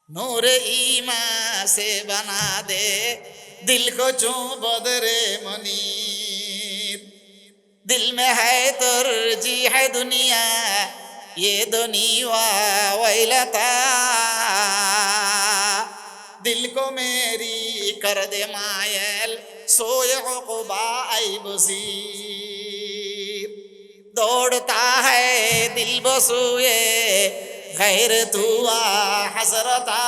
नूरे ईमान से बना दे दिल को चूं बदरे मुनीर दिल में है तुर्जी है दुनिया ये दुनिया वैलता दिल को मेरी कर दे मायल सोए उक़बा ऐ बसीर दौड़ता है दिल बसुए गैर तुआ हसरता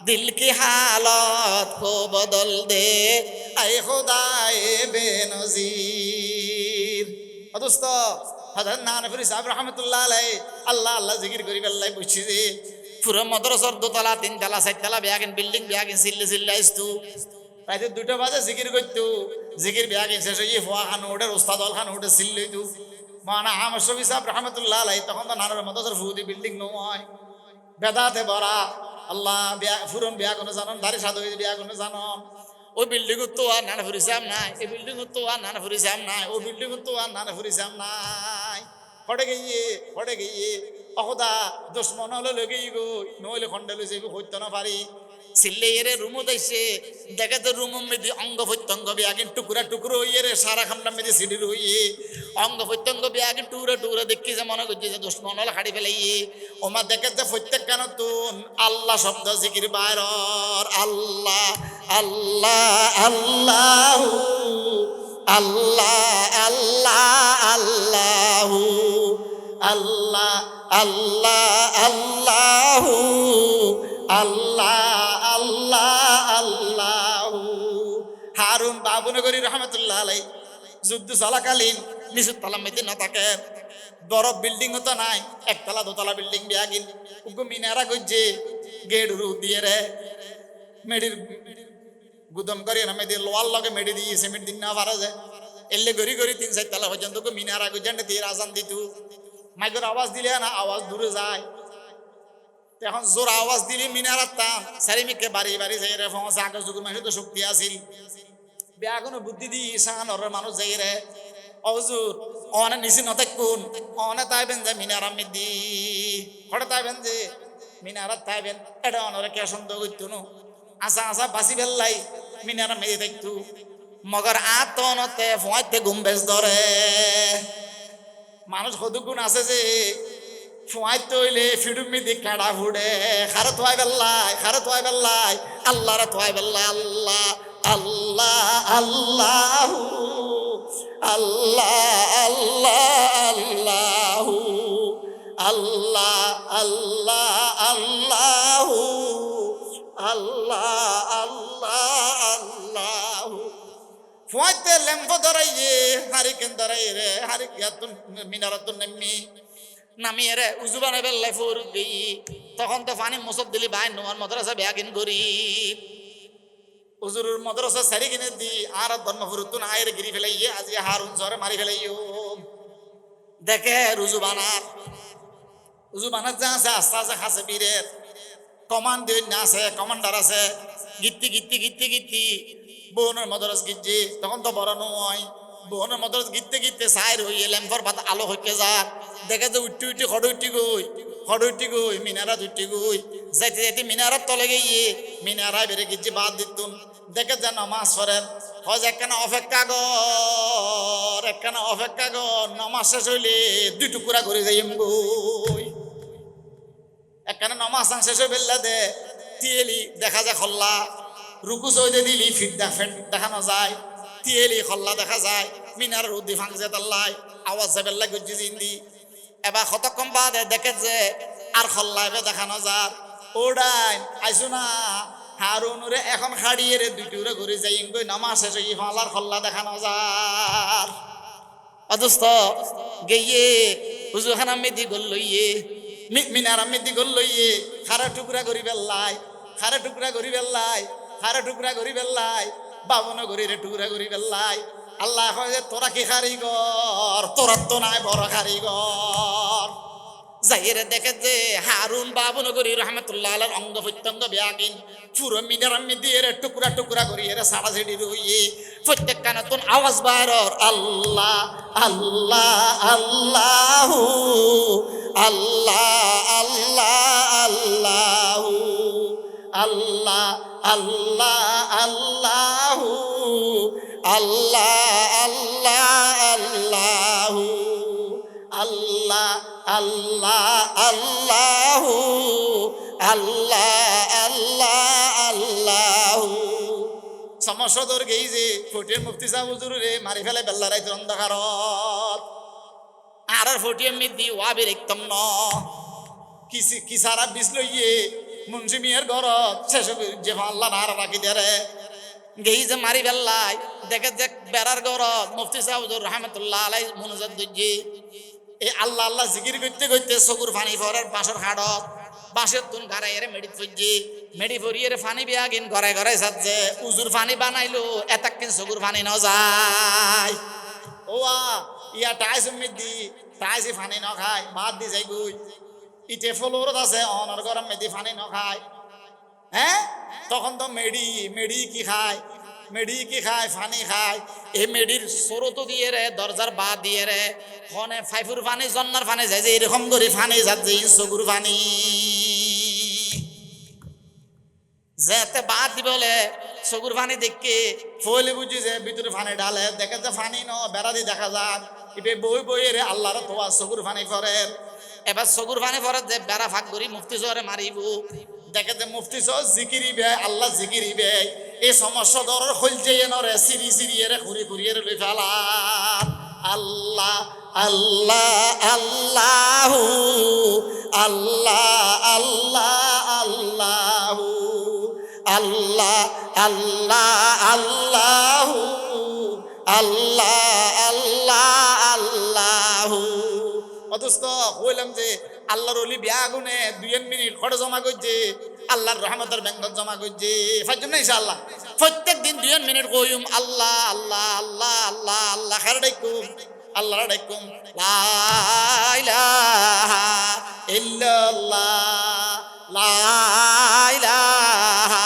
दिल की हालत को बदल दे ऐ खुदाए बेनजीर। दोस्त हजरत नानफरी साहब रहमतुल्लाह अलैहि अल्लाह अल्लाह जिकिर करी बेल्লাই বুঝছি যে পুরো মাদ্রাসার দোতলা তিনতলা চারতলা বিয়াগিন বিল্ডিং বিয়াগিন সিল্লে সিল্লে আসতো রাতে 2টা বাজে জিকির করতো জিকির বিয়াগিন শেষ হয়ে ফোয়া খান ওঠে ওস্তাদ আল খান ওঠে সিল্লে হইতো মানা আহমদ শফি সাহেব রহমতুল্লাহ আলাইহি তখন তো নানার মাদ্রাসার ফুদি বিল্ডিং নয় বেদাতে ভরা আল্লাহ ফুরন বিয়া কোনো জানন দাড়ি সাদা হয়ে বিয়া কোনো জানন ওই বিল্ডিং তো আর নানাফুরি সাহেব নাই এই বিল্ডিং তো আর নানাফুরি সাহেব নাই ওই বিল্ডিং তো আর নানাফুরি সাহেব নাই পড়ে গিয়ে অহদা দুশ্মন হলো লেগেই গো নইলে খন্ডালে যাইব হইতো না পারি সিল্লে এরে রুমো দাইছে দেখে তো রুম মেদি অঙ্গ প্রত্যঙ্গ বিয়াগিন টুকরা টুকরো হইয়ে রে সারা খামটা মেদি সিডির হইয়ে অঙ্গ প্রত্যঙ্গ বিয়াগিন টুকরা টুকরা দেখি যে মনে করছে যে দুশ্মন হলো হাড়ি ফেলাইয়ে ওমা দেখে যে প্রত্যেক কেন তুন আল্লাহ শব্দ জিকির বাইরর আল্লাহ আল্লাহ আল্লাহ আল্লাহ আল্লাহ আল্লাহ আল্লাহ আল্লাহ আল্লাহ আল্লাহ আল্লাহ আল্লাহ। হারুন বাবুনগরী রহমতুল্লাহ আলাইহি যুদ্ধ চলাকালীন নিচুর তলা মেতে না থাকে বড় বিল্ডিং তো নাই একতলা দোতলা বিল্ডিং বিয়াগিন উগো মিনারা গজ্জে গেট রু দিয়ে রে মেডির গুদম করে না মেদি লোয়ার লগে মেডি দিয়ে সিমেন্ট দিন না পারা যায় এলে গড়ি গড়ি 3-4 তলা পর্যন্ত মিনারা গজ্জান্ডে দিয়ে আজান দিত মাইকের আওয়াজ দিলে না আওয়াজ দূরে যায় এখন জোর আওয়াজ দিলে মিনারার টান সারিমিকে বাড়ি বাড়ি যাই রে ফোঁসা আগে যুগের মানুষ তো শক্তি আছিল বেয়া কোনো বুদ্ধি দি সান ওর মানুষ যাই রে অজুর অনে নিচে নথাকুন অনে তাইবেন যে মিনারা মিদি হঠাৎ তাইবেন যে মিনারাত তাইবেন এটা অনরে কে সন্দেহ করতো নো আসা আসা বাসি ফেললাই মিনারা মেয়ে দেখতো মগর আতনতে ফোঁয়াতে গুম্বেজ ধরে মানুষ কতগুণ আছে যে ফোঁয়াইতে হইলে ফিডুম মিদি কাঁড়া ফুডে খারে থোয়াই বেল্লাই আল্লাহরে থোয়াই বেল্লাই আল্লাহ আল্লাহ আল্লাহ আল্লাহ আল্লাহ আল্লাহ আল্লাহ আল্লাহ আল্লাহ ফোঁয়াইতে লেম্প ধরাইয়ে হারিকেন ধরাই রে হারিকিয়াতুন মিনারাতুন নামিয়ে রে উজু বানাই বেল্লাই ফুর গই তখন তো পানি মুসব দিলি ভাই নোয়ার মাদ্রাসা বেয়াগিন গরিব উজুরুর মাদ্রাসা সারি কিনে দি আর ধর্ম ফুরুতুন আয়ের গিরি ফেলাইয়ে আজকে হারুন ঝরে মারি ফেলাইও দেখে উজু বানার যা আছে আস্তে আস্তে খাসে বীরের কমান্ড দিন না আছে কমান্ডার আছে গিত্তি বোনের মাদ্রাস গিজ্জি তখন তো বড় নয় বোনের মাদ্রাস গিত্তে সাইর হইয়ে ল্যাম্পর পাতা আলো হইকে যা দেখে যে উঠি খড় গই মিনারাত উঠি গই যাইতে মিনারাত তলে গিয়ে মিনারায় বেড়ে গিজ্জি বাদ দিতুন দেখে যে নামাজ পড়েন হয় একখানা অপেক্ষা কর নামাজ শেষ হইলে 2 টুকরা করে যাইম গই একখানা নামাজ শেষ হয়ে বেল্লা দে তিয়েলি দেখা যায় খল্লা রুকু সইদে দিলি ফিট দেখানো যায় তিয়েলি খল্লা দেখা যায় মিনারের উদ্দি ফাংজে তাল্লাই আওয়াজ যাবেল্লা গজ্জি জিন্দি এবার কতক্ষণ বাদে দেখে যে আর খল্লা এবার দেখানো যার ওডাই আইসো না হারুনুরে এখন খাড়িয়ে রে 2 টুকরা ঘুরে যাই গই নামাজ শেষ হয়ে ফালার খল্লা দেখানো যার অদস্ত গিয়ে হুজুখানা মেদি গোল লইয়ে মিনারা মেদি গোল লইয়ে খারা টুকরা করি বেল্লাই বাবন করি রে টুকরা করি বেল্লাই আল্লাহ কয় যে তোরা কি কারিগর তোরা তো নাই বড় কারিগর যাইরে দেখে যে হারুন বাবনগরী রহমতুল্লাহ আলাইহির অঙ্গ প্রত্যঙ্গ বিয়াকিন পুরো মিনারাম দিয়ে রে টুকরা করি রে সারা ছেড়ি রইয়ে প্রত্যেক কানাতুন আওয়াজ বাইরর আল্লাহ আল্লাহ আল্লাহ আল্লাহ আল্লাহ আল্লাহ আল্লাহ আল্লাহু আল্লাহ আল্লাহ আল্লাহু আল্লাহ আল্লাহ আল্লাহু আল্লাহ আল্লাহ আল্লাহু সমস্যাদর গেই যে ফটিয়ার মুফতি সাহেব হুজুর রে মারি ফেলে বেল্লা রাইতের অন্ধকারত আর ফটিয়ার মিদ্দি ওয়াবির একদম ন কি সারা বিষ লইয়ে মুন্সি মিয়ার ঘরত শেষ যে আল্লাহ না রাখি দেরে গেই যে মারি ফেললাই দেখে দেখ বেড়ার ঘরত মুফতি সাহেব হুজুর রহমতুল্লাহ আলাই মনোজাত দুজি এই আল্লাহ আল্লাহ জিকির করতে করতে চকুর ফানি ফরের বাঁশর খাড়ত বাঁশের তুন গাড়াই এর মেডিত ফুজি মেডি ফরিয়ে ফানি বিয়াগিন ঘরে ঘরে সাজছে উজুর ফানি বানাইলো এতাকিন চকুর ফানি ন যায় ও ইয়া টাইস মিদি টাইসি ফানি ন খায় বাদ দি যাই গুই ইটে ফলোরত আছে অনর গরম মেদি ফানি ন খায় হ্যাঁ তখন তো মেডি কি খায় মেডি কি খায় ফানি খায় এই মেডির সরতো দিয়ে রে দরজার বা দিয়ে রে হনে ফাইফুর ফানি জন্নার ফানি যায় যে এরকম করে ফানি যাচ্ছে চকুর ফানি যেতে বাদ দি বলে চকুর ফানি দেখকে ফলে বুঝি যে ভিতরে ফানি ডালে দেখে যে ফানি ন বেড়া দিয়ে দেখা যায় ইবে বই বই রে আল্লাহর তোয়া চকুর ফানি করে এবার চকুর ফানি পরে যে বেড়া ফাঁক করি মুফতি জোরে মারিব দেখে যে মুফতি সহ জিকিরিবে আল্লাহ জিকিরিবে এই সমস্যা দরের খলছে নরে সিরি সিরিয়ে রে খুরি খুরিয়ে লই ফেলা আল্লাহ আল্লাহ আল্লাহু আল্লাহ আল্লাহ আল্লাহু আল্লাহ আল্লাহ আল্লাহু আল্লাহ আল্লাহ আল্লাহু অথচ কইলাম যে আল্লাহর ওলি বিয়া গুনে 2 মিনিট খড় জমা করছে আল্লাহর রহমতের ব্যাংকত জমা করছে ফাজম না ইনশাআল্লাহ প্রত্যেক দিন 2 মিনিট কইম আল্লাহ আল্লাহ আল্লাহ আল্লাহ আল্লাহ খার ডাইকুম আল্লাহ ডাইকুম লা ইলাহা ইল্লাল্লাহ লা ইলাহা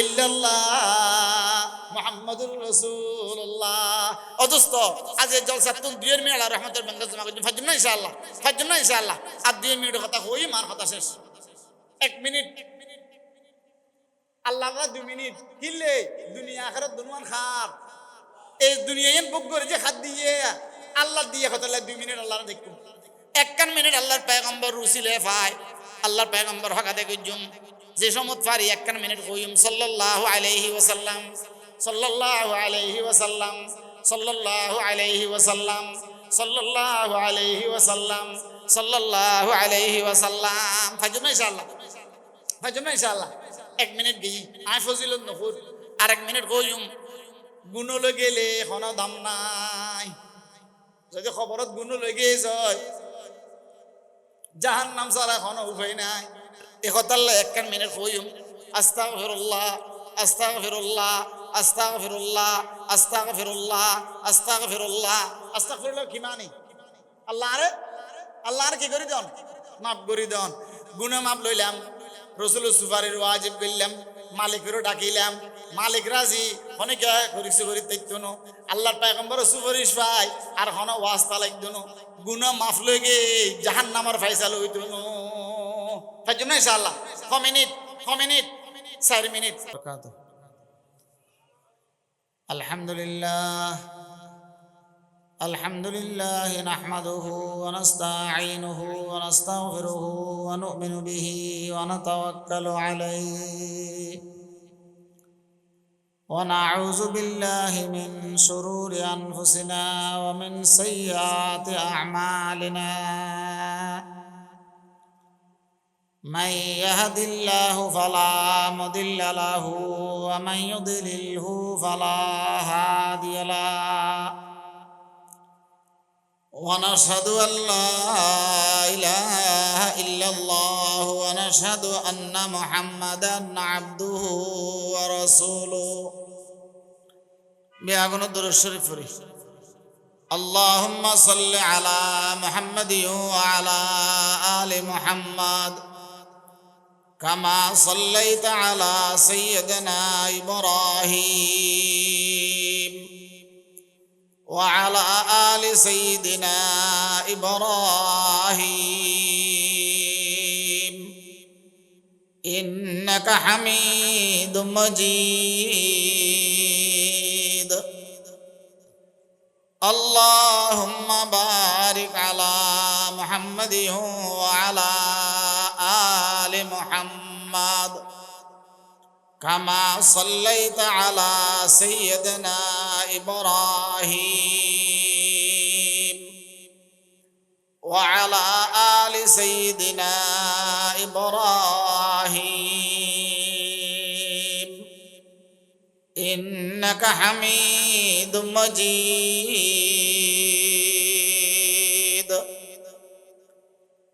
ইল্লাল্লাহ মুহাম্মাদুর রাসূলুল্লাহ অদস্ত আজ জলসা তুন 2 মিনিট আল্লাহর রহমতের ব্যাংকত জমা করছে ফাজম না ইনশাআল্লাহ ফাজম না ইনশাআল্লাহ আর 2 মিনিট কথা কই মার কথা শেষ 1 মিনিট আল্লাহ 2 মিনিট কিলে দুনিয়া আখিরাত দুনওয়ান খার এই দুনিয়ায় বুক করে যে হাত দিয়ে আল্লাহ দিয়ে কথা 2 মিনিট আল্লাহর দেখুন 1 মিনিট আল্লাহর পয়গম্বর রুসিলে পায় আল্লাহর পয়গম্বর হকাতে কইজুম যে সমত পারি 1 মিনিট কইম সাল্লাল্লাহু আলাইহি ওয়াসাল্লাম সাল্লাল্লাহু আলাইহি ওয়াসাল্লাম সাল্লাল্লাহু আলাইহি ওয়াসাল্লাম সাল্লাল্লাহু আলাইহি ওয়াসাল্লাম সাল্লাল্লাহু আলাইহি ওয়াসাল্লাম ফাজম ইনশাআল্লাহ ফাজম ইনশাআল্লাহ 1 মিনিট গই আই ফজিলত নফর আর 1 মিনিট কইম গুণ লই গেলে কোনো দাম নাই যদি খবরত গুণ লই গে যায় জাহান্নাম ছাড়া কোনো উপায় নাই একতাল্লাহ 1 মিনিট কইম আস্তাগফিরুল্লাহ আস্তাগফিরুল্লাহ আস্তাগফিরুল্লাহ আস্তাগফিরুল্লাহ আস্তাগফিরুল্লাহ আস্তাগফিরুল্লাহ কি মানে আল্লাহর কি করি দন মাফ করি দন গুনাহ মাফ লইলাম রাসূলের সুপারিশ ওয়াজিব করলাম মালিকেরও ডাকিলাম মালিক রাজি অনেকে করিছে করি তাইতন আল্লাহর পয়গম্বর সুপারিশ পাই আর হন ওয়াস্তা লাগদন গুনাহ মাফ লইগে জাহান্নামের ফয়সালা হইতন ফাজনা ইনশাআল্লাহ 6 মিনিট 4 মিনিট الحمد لله نحمده ونستعينه ونستغفره ونؤمن به ونتوكل عليه ونعوذ بالله من شرور أنفسنا ومن سيئات أعمالنا من يهد الله فلا مضل له ومن يضلله فلا هادي له ونشهد أن لا إله إلا الله ونشهد أن محمدا عبده ورسوله بأغنى الدرس الشريف اللهم صل على محمد وعلى آل محمد كما صليت على سيدنا إبراهيم وعلى آل سيدنا إبراهيم إنك حميد مجيد اللهم بارك على محمد وعلى آل محمد كما صليت على سيدنا إبراهيم وعلى آل سيدنا إبراهيم إنك حميد مجيد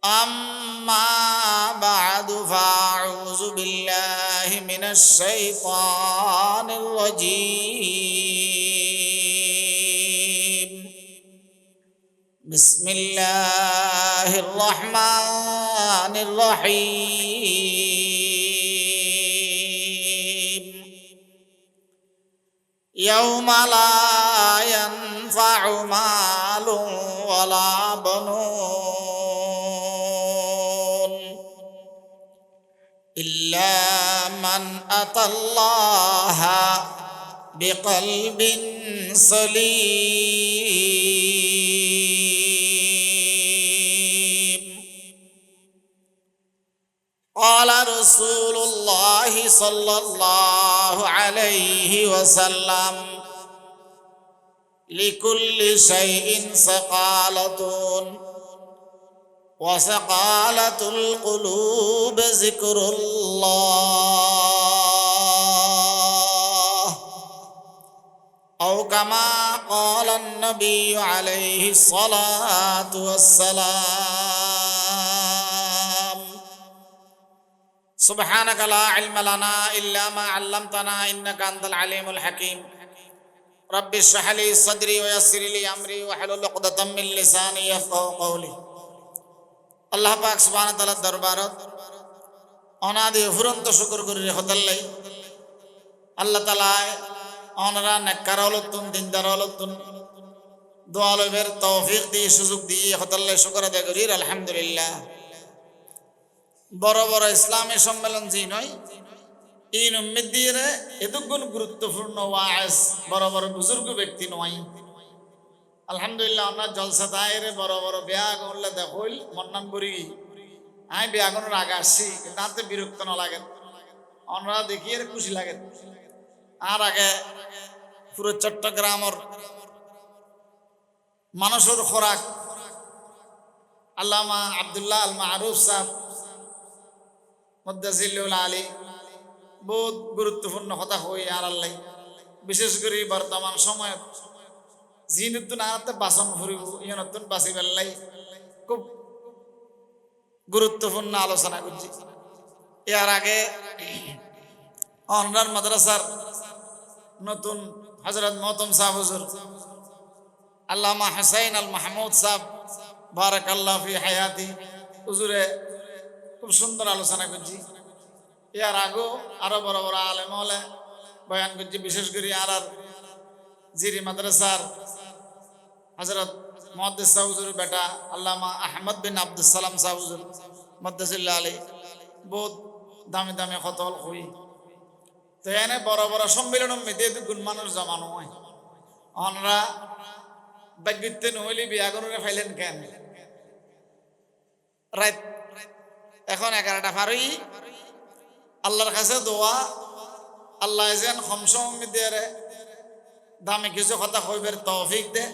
أما بعد فأعوذ بالله من الشيطان الرجيم بسم الله الرحمن الرحيم يوم لا ينفع مال ولا بنون إلا من أتى الله بقلب سليم قال رسول الله صلى الله عليه وسلم لكل شيء سقالة وسقالة القلوب ذكر الله أو كما قال النبي عليه الصلاة والسلام سبحانك لا علم لنا إلا ما علمتنا إنك أنت العليم الحكيم رب اشرح لي صدري ويسر لي أمري واحلل عقدة من لساني يفقهوا قولي আল্লাহ পাক সুবহানাহু ওয়া তাআলার দরবারত অনাদি অফুরন্ত শুকর করি হতাল্লাই আল্লাহ তাআলা অনরা নেককার হলতুন দিনদার হলতুন দোয়া লইবের তৌফিক দিয়ে সুযোগ দিয়ে হতাল্লাই শুকর আদায় করি আলহামদুলিল্লাহ বড় বড় ইসলামী সম্মেলন জি নয় এই উম্মত দিয়ে এতগুণ গুরুত্বপূর্ণ ওয়াজ বড় বড় বুজুর্গ ব্যক্তি নয় আলহামদুলিল্লাহ আমরা জলসা দায়ের বড় বড় ব্যাগ উল্লে দেখল মন্নান করি আমি ব্যাগনের আগে আসছি তাতে বিরক্ত না লাগে আমরা দেখি আর খুশি লাগে আর আগে পুরো চট্টগ্রামের মানুষের খোরাক আল্লামা আব্দুল্লাহ আল মারুফ সাহেব মুদ্দাজিল্লুল আলী বহুত গুরুত্বপূর্ণ কথা হই আর আল্লাহ বিশেষ করে বর্তমান সময় যি নতুন আনাতে বাসন ফুরিব ইয়ে নতুন বাঁচি পেলাই খুব গুরুত্বপূর্ণ আলোচনা করছি এর আগে অনরার মাদ্রাসার নতুন হযরত মোহতম সাহেব হুজুর আল্লামা হুসাইন আল মাহমুদ সাহেব বারাকাল্লাহু ফি হায়াতি হুজুরে খুব সুন্দর আলোচনা করছি এর আগেও আরো বড় বড় আলেম হলে বয়ান করছি বিশেষ করে আর জিরি মাদ্রাসার হযরত মুহাদ্দিস সাহেব হুজুর বেটা আল্লামা আহমদ বিন আব্দুল সালাম সাহেব হুজুর মুদ্দাজিল্লাহ আলী বহুত দামি দামি খতল হই তো এনে বড় বড় সম্মেলন মেদে গুণ মানুষ জমানো হয় অনরা বাগ্যতে নহলি বিয়া করে ফাইলেন কেন রাত এখন 11টা পারই আল্লাহর কাছে দোয়া আল্লাহ যেন খমসম মেদে দামি কিছু কথা কইবের তৌফিক দে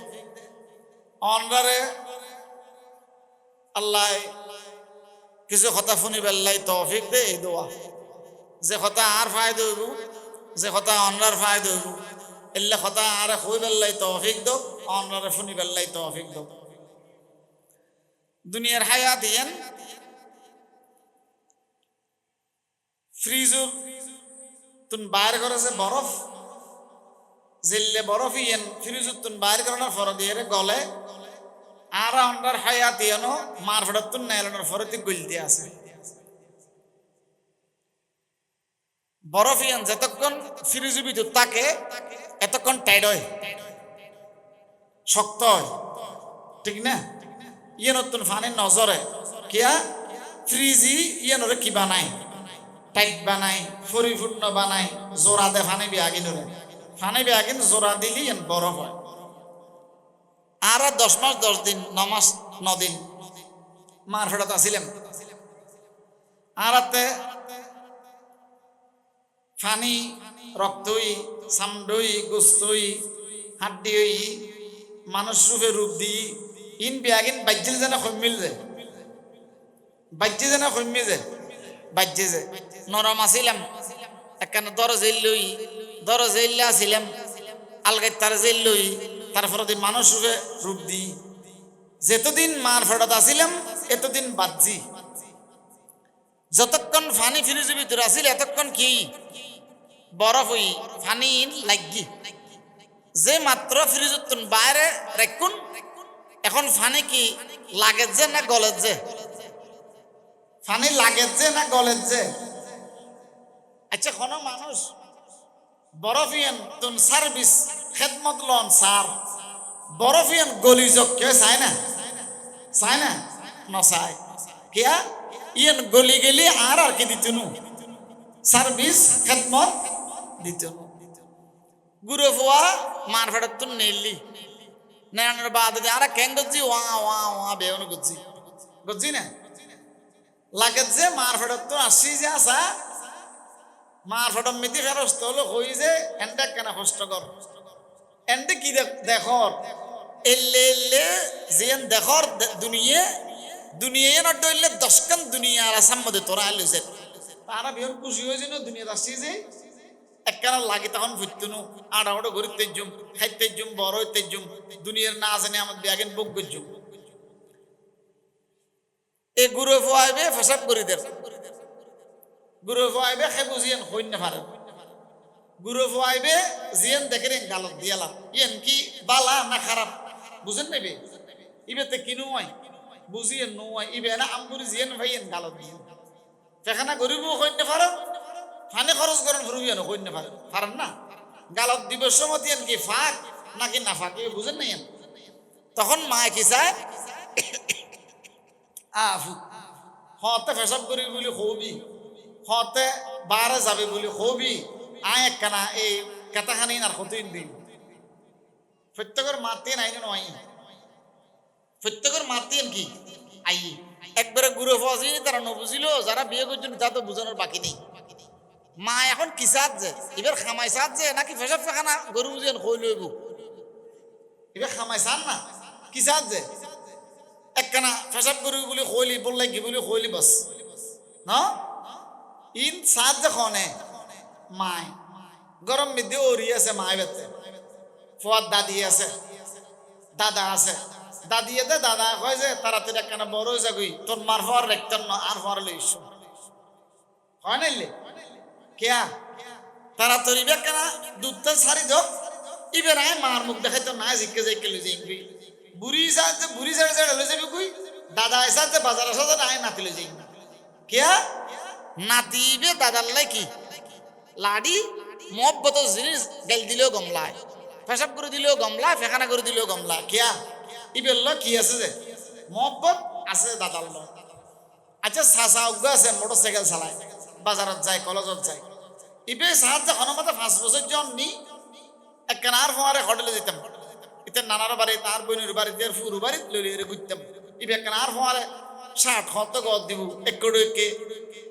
অনরারে আল্লাহ কিছু কথা শুনি বেল্লাই তৌফিক দে এই দোয়া যে কথা আর ফায়দা হইব যে কথা অনরার ফায়দা হইব এল্লা কথা আর কই বেল্লাই তৌফিক দো অনরারে শুনি বেল্লাই তৌফিক দো দুনিয়ার হায়াত ইয়ান ফ্রিজর তুন বাইরে করেছে বরফ জিল্লে বরফ ইয়ান ফ্রিজর তুন বাইরে করানোর ফর দিয়ে গলে আর অনরার হায়াত ইয়ানো মারফাটার তুন নাইলনের ফরতি গলতে আছে বরফ ইয়ান যতক্ষণ ফ্রিজের ভিতর থাকে এতক্ষণ টাইট হয় শক্ত হয় ঠিক না ইয়ে নতুন ফানের নজরে কিয়া ফ্রিজি ইয়ে নরে কিবা নাই টাইট বানাই পরিপূর্ণ বানাই জোড়া দে ফানি বিয়াগিন ফানি বিয়াগিন জোড়া দিলি বরফ হয়। আর 10 মাস 10 দিন 9 মাস 9 দিন মার ফেরত আসিলাম। আর ফানি রক্তই সামডই গোস্তই হাড্ডি মানুষ রূপে রূপ দি ইন বিয়াগিন বাজ্যিল যেন কমিল যে বাজ্যে যেন কমি যে বাজ্যে যে নরম আসিলাম একখানে দর জেল্লা আসিলাম আলগাই তার জেল লই তারপরে দি মানুষ রূপে রূপ দি যেতদিন মার ফেরত আসিলাম এতদিন বাজ্যি যতক্ষণ ফানি ফ্রিজের ভিতরে আসিল এতক্ষণ কি বরফ হই ফানি লাগি যে মাত্র ফ্রিজত বাইরে রেখুন এখন ফানি কি লাগে যে না গলে যে ফানি লাগে যে না গলে যে। আচ্ছা কোনো মানুষ বরফিয়ান তুন সার্ভিস খেদমত লন সার বরফিয়ান গলি যোগ কে চায় না নচায় কিয়া ইয়ান গলি গেলি আর কি দিতনু সার্ভিস খেদমত দিতনু গুরু ফুয়া মার ফেরত তুন নেলি নেয়ানোর বাদ আর কেন গজি ওয়া বেউন গজি না লাগে যে মার ফেরত তো আসি যে আসা মার ফেরত মিতি ফেরস্ত হলো হই যে এন্ডে কেন কষ্ট কর এন্ডে কি দেখর এলে যেন দেখর দুনিয়া না ডইলে 10 কান দুনিয়া আর আসাম মধ্যে তোরা আইলছে তারা বেউন খুশি হয়েছে না দুনিয়া আসি যে একখানা লাগে তখন ফুটতুনু আড়াওড়ো ঘুরি তেজুম খাইতে জুম বড় তেজুম দুনিয়ার না জানে আমার ব্যাগেন বুক গজুম এ গুরু ফুয়াইবে ফসাব করি দের গুরু ফুয়াইবে খে বুঝিয়েন হইন না পারে গুরু ফুয়াইবে জিয়েন দেখেন গালত দিয়ালা ইয়েন কি বালা না খারাপ বুঝেন নেবে ইবেতে কিনু হয় বুঝিয়েন নয় ইবে না আমগুরি জিয়েন ভাইয়েন গালত দিয়ে সেখানে গরিব হইন না পারে ফানে খরচ করেন ফুরুবিয়ান হইন না পারেন না গালত দিবস সময় কি ফাঁক নাকি না ফাঁক বুঝেন নাই তখন মায় কি চায় হতে ফেসব করি বলি হবি হতে বারে যাবে বলি হবি আয় একখানা এই কেতাখানি আর কতদিন দিন প্রত্যেকের মাতিয়েন আইন নয় প্রত্যেকের মাতিয়েন কি আই একবারে গুরু ফাজি তারা নবুঝিল যারা বিয়ে করছেন তা তো বুঝানোর বাকি নেই। মা এখন কি সাজ যে এবার খামাই সাজ যে নাকি ফেসব ফেখানা গরু বুঝেন কই লইব এবার খামাই সান না কি সাজ যে একখানা ফেসব করি বলে কইলি বললাই কি বলে কইলি বাস না ইন সাজ যে খনে মায় গরম মধ্যে ওরি আছে মায় বেতে ফুয়ার দাদি আছে দাদা আছে দাদি এতে দাদা কয় যে তাড়াতাড়ি একখানা বড় হয়ে যাবি তোর মার হওয়ার রেখতেন না আর হওয়ার লইস হয় নাইলে কেয়া তাড়াতাড়ি একখানা দুধটা সারি দোক ইবে নাই মার মুখ দেখাই তো না জিজ্ঞে যাইকে লই যাইবি বুড়ি সাথে বুড়ি সাড়ে সাড়ে লই যাবি কই দাদা সাথে বাজার সাথে নাই নাতি লই যাই কেয়া নাতিবে দাদার লাই কি লাডি মহব্বত জিনিস গেল দিলেও গমলায় পেশাব করে দিলেও গমলায় ফেখানা করে দিলেও গমলায় কেয়া ইবেল কি আছে যে মহব্বত আছে দাদার ল আচ্ছা চাচা উগ্র আছে মোটর সাইকেল চালায় বাজারত যায় কলেজত যায় ইবে সাহায্য হনমতে 5 বছর জন নি একখানা আর ফোয়ারে হোটেলে যেতাম ইতে নানার বাড়ি তার বোনের বাড়িতে ফুরু বাড়িতে লইলে ঘুরতাম ইবে একখানা আর ফোয়ারে 60 হত গদ দিব একড়কে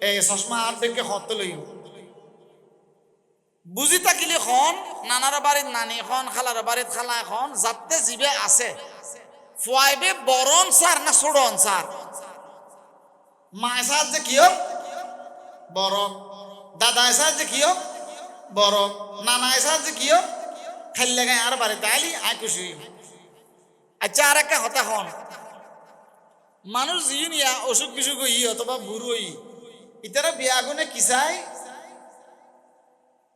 এই চশমা আর দেখে হত লইব বুঝি থাকিলে খন নানার বাড়িত নানি খন খালার বাড়িত খালা এখন যাতে জিবে আছে ফুয়াইবে বরণ সার না ছোড়ন সার মায় সার যে কি হোক বরফ দাদায় সার যে কি হোক বরফ নানায় সার যে কি হোক খাইলে গায়ে আর বাড়িতে আইলি আয় খুশি। আচ্ছা আর একটা হতা হন মানুষ জি নিয়া অসুখ বিসুখ হই অথবা বুড়ো হই ইতারা বিয়া গুনে কি চাই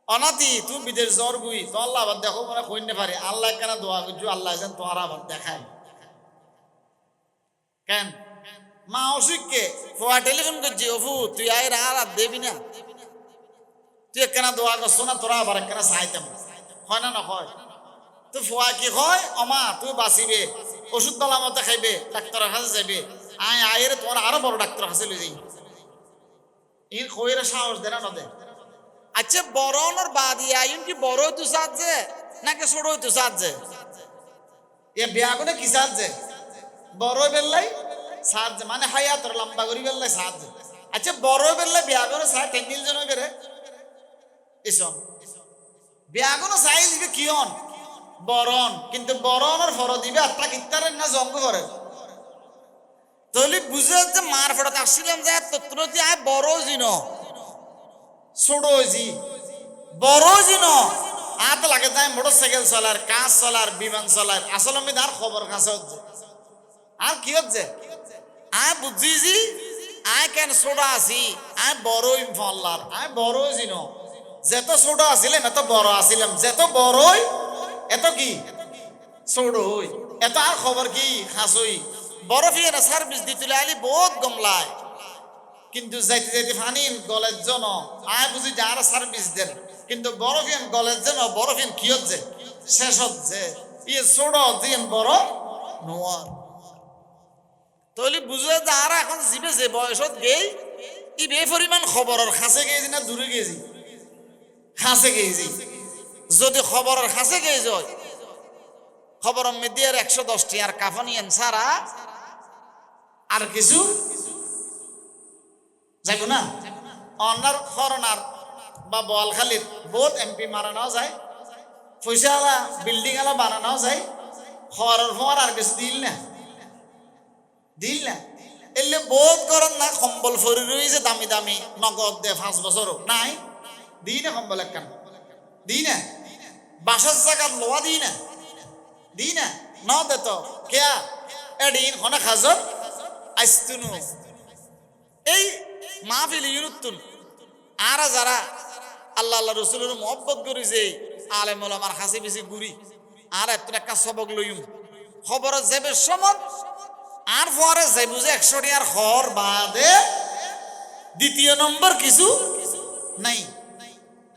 অনাতি তুই বিদেশ জ্বর গুই তো আল্লাহ আবার দেখো মনে কইতে পারে আল্লাহ কেন দোয়া করছো আল্লাহ যেন তোমার আবার দেখায় কেন মা অসুখকে ফোয়া টেলিফোন করছি অফু তুই আয় আর দেবি না তুই একখানা দোয়া করছো না তোরা আবার একখানা চাইতাম হয় না নয় তো ফোয়া কি হয় অমা তুই বাঁচিবে ওষুধ দলা মতো খাইবে ডাক্তারের কাছে যাবে আয় আয়ের তোমার আরো বড় ডাক্তার কাছে লই যাই ইন কইরা সাহস দেনা নদে আচ্ছা বড় ওনার বাদি আইন কি বড় হইতো সাজে নাকি ছোট হইতো সাজে এ বিয়া করে কি সাজে বড় বেল্লাই সাজে মানে হায়াতর লম্বা করি বেল্লাই সাজে আচ্ছা বড় বেল্লাই বিয়া করে সাজ টেনিল জন বেরে এসন বিয়া করে সাইজ দিবে কিয়ন বরণ কিন্তু বরণের ফর দিবে আত্মা কিত্তারের না জঙ্গ করে তাহলে বুঝে যে মার ফটাতে আসছিলাম যে তত্র যে আয় বড় জিন ছোট জি বড় জিন আত লাগে যায় মোটরসাইকেল চলার কাজ চলার বিমান চলার আসলে আমি তার খবর কাছে হচ্ছে আর কি হচ্ছে আয় বুঝছি জি আয় কেন ছোট আছি আয় বড় ইনফল্লার আয় বড় জিন যেত ছোট আছিলাম এত বড় আছিলাম যেত বড়ই এত কি ছোট হই এত আর খবর কি খাসই বরফিয়ে না সার্ভিস দিতে আলি বহুত গমলায় কিন্তু যাইতে যাইতে ফানিন গলের জন আয় বুঝি যারা সার্ভিস দেন কিন্তু বরফিয়ান গলের জন বরফিয়ান কি হচ্ছে শেষ হচ্ছে ইয়ে ছোট দিন বড় নোয়ার তাহলে বুঝে যারা এখন জিবে যে বয়সত গেই ই বে পরিমাণ খবরের খাসে গেছি না দূরে গেছি খাসে গেছি যদি খবরের খাসে গেই যায় খবর মেদিয়ার 110টি আর কাফানি ছাড়া আর কিছু যাইব না অন্যার করোনার বা বোয়ালখালীর বহুত এমপি মারানো যায় পয়সাওয়ালা বিল্ডিং আলা বানানো যায় খবরের ফোয়ার আর কিছু দিল না এলে বহুত গরম না কম্বল ফরি রয়েছে দামি দামি নগদ দে 5 বছরও নাই দিই না কম্বল একখান দিই না বাসার জায়গা লোয়া দিই না ন দে তো কেয়া এডিন হনে খাজর আইস্তুনু এই মাহফিল ইউনুতুন আর যারা আল্লাহ আল্লাহ রসুলের মহব্বত করি যে আলেম ওলামার হাসি বেশি গুড়ি আর এত একটা সবক লইম খবরের যাবে সমত আর পরে যাই বুঝে 100 টিয়ার খর বাদে দ্বিতীয় নম্বর কিছু নাই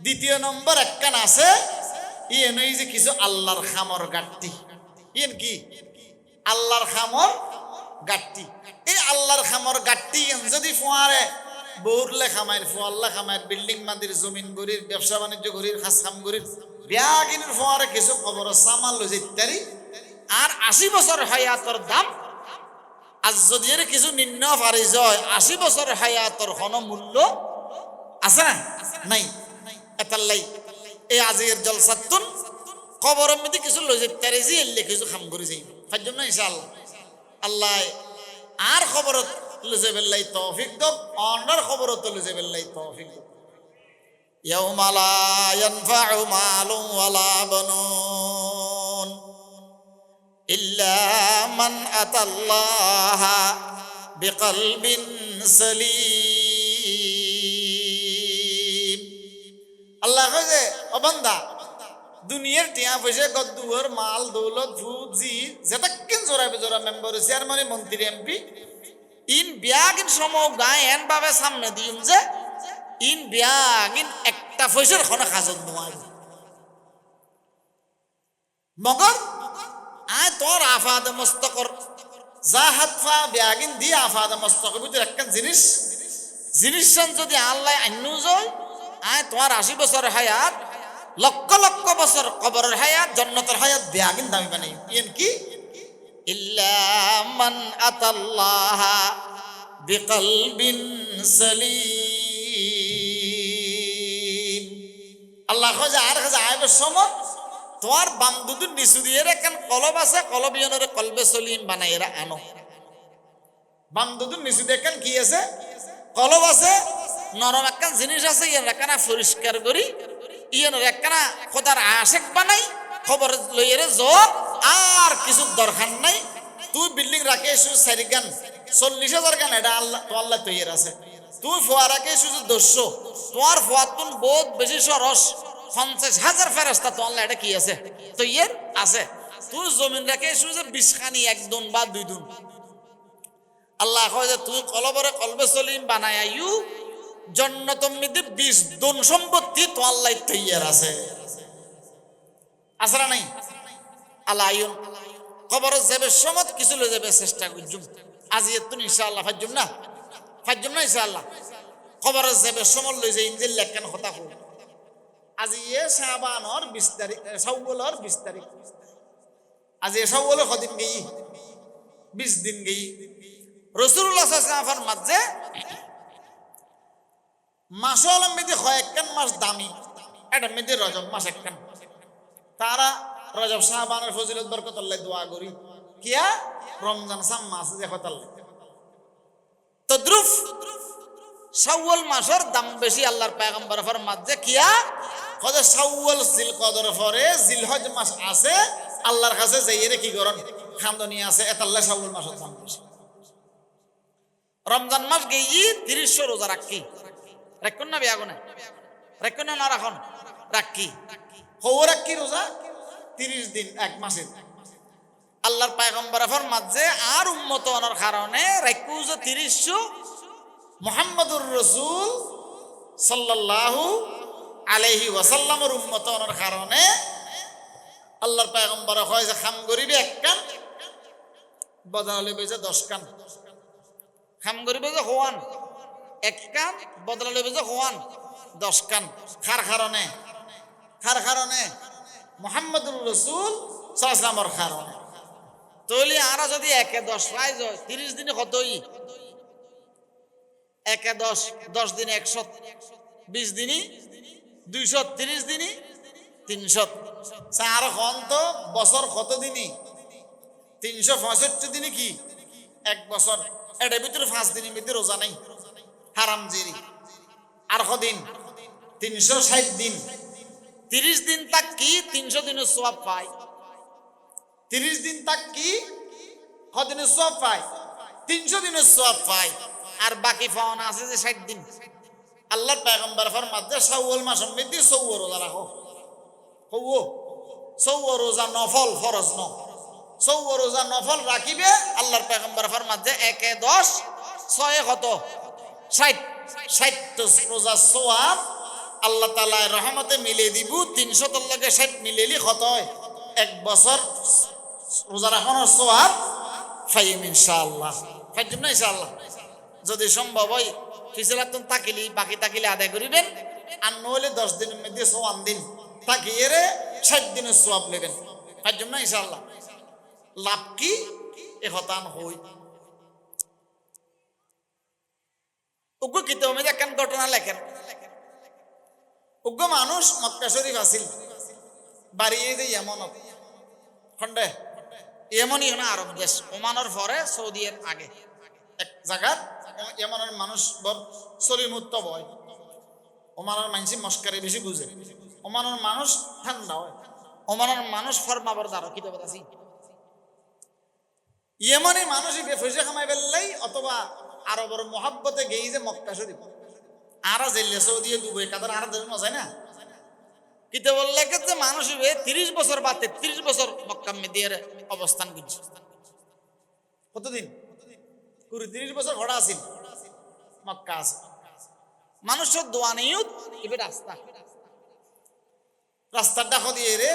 দ্বিতীয় নম্বর একখান আছে ইয়ে নই যে কিছু আল্লাহর খামর গাট্টি ইয়েন কি আল্লাহর খামর গাট্টি এই আল্লাহর খামর গাট্টি যদি ফোয়ারে বউরলে খামাইর ফোয়াল্লা খামাইর বিল্ডিং মান্দির জমিন গরির ব্যবসা বাণিজ্য গরির খাস খাম গরির বিয়াগিনের ফোয়ারে কিছু খবর সামাল লই ইত্যাদি আর 80 বছর হায়াতর দাম আজ যদি এর কিছু নিম্ন পারি যায় 80 বছর হায়াতর কোন মূল্য আছে নাই এতাল্লাই এই আজির জলসাতুন খবরের মধ্যে কিছু লই ইত্যাদি জি এলে কিছু খাম করি যাই ফাজম না ইনশাআল্লাহ আল্লাহ আর খবরত লুজে বেল্লাই তৌফিক দব অন্যর খবরত লুজে বেল্লাই তৌফিক দব ইয়াউমা লা ইয়ানফাউ মালুন ওয়ালা বানুন ইল্লা মান আতাল্লাহা বিকলবিন সালিম আল্লাহ কইছে ও বান্দা দুনিয়ার টিয়া পয়সা গদ্দুয়ার মাল দৌলত ভূত জি যেটাকিন জোড়াবে জোড়া মেম্বার চেয়ারম্যান মন্ত্রী এমপি ইন বিয়াগিন সময় গায়ে এন ভাবে সামনে দিম যে ইন বিয়াগিন একটা পয়সার কোনো খাজত নয় মগর আয় তোর আফাদ মস্তকর যা হাত ফা বিয়াগিন দিয়ে আফাদ মস্তকর বুঝে একটা জিনিস যদি আল্লাহ আইনু যায় আয় তোমার 80 বছর হায়াত লক্ষ লক্ষ বছর কবরের হায়াত জান্নাতের হায়াত বিয়াগিন দামি বানাই ইন কি ইল্লা মান আতাল্লাহা বিকলবিন সালিম আল্লাহ কইছে আর কাছে আইবে সমত তোমার বাম দুদুর নিচু দিয়ে কেন কলব আছে কলব ইয়নের কলবে সলিম বানাইরা আনো বাম দুদুর নিচু দেখেন কি আছে কলব আছে নরম একখান জিনিস আছে ইয়ান রাখানা পরিষ্কার করি ইয়ান রাখানা খোদার আশেক বানাই খবর লইরে যোগ আর কিছু দরকার নাই তুই বিল্ডিং রাখে এসু 4 গান 40,000 গান এটা আল্লাহ তো আল্লাহ তৈরি আছে তুই ফোয়া রাখে এসু 200 তোমার ফোয়াতুন বহুত বেশি সরস 50,000 ফেরেশতা তো আল্লাহ এটা কি আছে তৈরি আছে তুই জমিন রাখে এসু 20 খানি 1 দুন বা 2 দুন আল্লাহ কয় যে তুই কলবরে কলবে সলিম বানায়া ইউ জান্নাতুম মিদি 20 দুন সম্পত্তি তো আল্লাহ তৈরি আছে আসরা নাই আলাইন খবর যাবে সমত কিছু লয়ে যাবে চেষ্টা করজুম আজি এত ইনশাআল্লাহ ফাজুম না ইনশাআল্লাহ খবরের যাবে সমল লই যে ইঞ্জিল লেখেন কথা হল আজি এ শাবানর 20 তারিখ শাওয়ালর 20 তারিখ আজি এ শাওয়ালর কদিন গই 20 দিন গই রাসূলুল্লাহ সাল্লাল্লাহু আলাইহি ওয়াসাল্লাম মাঝে মাসল মধ্যে কয়েকখান মাস দামি এটা মধ্যে রজব মাস একখান তারা রজব শাবানের ফজিলত বরকত আল্লাহ দোয়া করি কিয়া রমজান সাম মাস যে কথা তদ্রুফ শাওয়াল মাসের দাম বেশি আল্লাহর পয়গম্বর ফরমাচ্ছে কিয়া কত শাওয়াল জিলকদর পরে জিলহজ মাস আছে আল্লাহর কাছে যাইয়ে কি করেন খামদনি আছে এতাল্লাহ শাওয়াল মাসের দাম বেশি রমজান মাস গেই 30 রোজা রাখি রাখুন না বিয়াগুনে রাখুন না রাখন রাখি হও রাখি রোজা 30 দিন এক মাসের আল্লাহর পয়গম্বর ফরমাচ্ছে আর উম্মত হওয়ার কারণে রাখু যে 30 মুহাম্মদুর রাসূল সাল্লাল্লাহু আলাইহি ওয়াসাল্লামের উম্মত হওয়ার কারণে আল্লাহর পয়গম্বর কয় যে খাম গরিবে এক কান বদলালে বেজে 10 কান খাম গরিবে যে হওয়ান এক কান বদলালে বেজে হওয়ান 10 কান খার কারণে মুহাম্মদুর রাসূল সাল্লাল্লাহু আলাইহি ওয়াসাল্লামের কারণে তৈলি আরা যদি 1-10 পাই যায় 30 দিনে কতই 1-10 দিনে 100 20 দিনই 230 দিনই 300 চার ঘন্ট বছর কত দিনই 365 দিনই কি এক বছর এর ভিতরে 5 দিনের ভিতরে রোজা নাই হারাম জিরি আর কদিন 360 দিন 30 দিন তাক কি 300 দিনের সওয়াব পায় 30 দিন তাক কি কদিনের সওয়াব পায় 300 দিনের সওয়াব পায় আর বাকি পাওনা আছে যে 60 দিন আল্লাহর পয়গম্বর ফরমাতে শাওয়াল মাসের মধ্যে 100 রোজা রাখো হও 100 রোজা নফল ফরজ ন 100 রোজা নফল রাখিবে আল্লাহর পয়গম্বর ফরমাতে 1-10 6 কত 60 রোজা সওয়াব আল্লাহ তাআলা রহমতে মিলে দিব 300 তোর লগে 60 মিলেলি কত হয় এক বছর রোজা রাখানোর সওয়াব পাইম ইনশাআল্লাহ পাইম না ইনশাআল্লাহ যদি সম্ভব হয় ফিসলাতুন তাকিলি বাকি তাকিলে আদায় করিবেন আর নইলে 10 দিনের মধ্যে 54 দিন তাকিয়ে রে 60 দিনের সওয়াব নেবেন পাইম না ইনশাআল্লাহ লাভ কি এ হতান হই উগ্র কিতাবে মধ্যে একখান ঘটনা লেখেন উগ্র মানুষ মক্কা শরীফ আসিল বাড়িয়ে যে ইয়ামনত খন্ডে ইয়ামনই না আরব দেশ ওমানের পরে সৌদির আগে এক জায়গা ইয়ামনের মানুষ বর সলিমুত্ত হয় ওমানের মানুষ মস্কারি বেশি বুঝে ওমানের মানুষ ঠান্ডা হয় ওমানের মানুষ ফরমাবর দ্বারা কিতাব আছে ইয়ামনি মানুষ পয়সা কামাই ফেললেই অথবা আরবের মহাব্বতে গেই যে মক্কা শরীফ আরা জেলে সৌদি দুবাই কাতার আর দেশ মজাই না কিতাব লেখে যে মানুষ 30 বছর বা 33 বছর মক্কা মদিনার অবস্থান করছে কতদিন 30 বছর ঘোড়া আছিল মক্কা আছে মানুষের দোয়া নিয়ত ইবে রাস্তাটা দিয়ে রে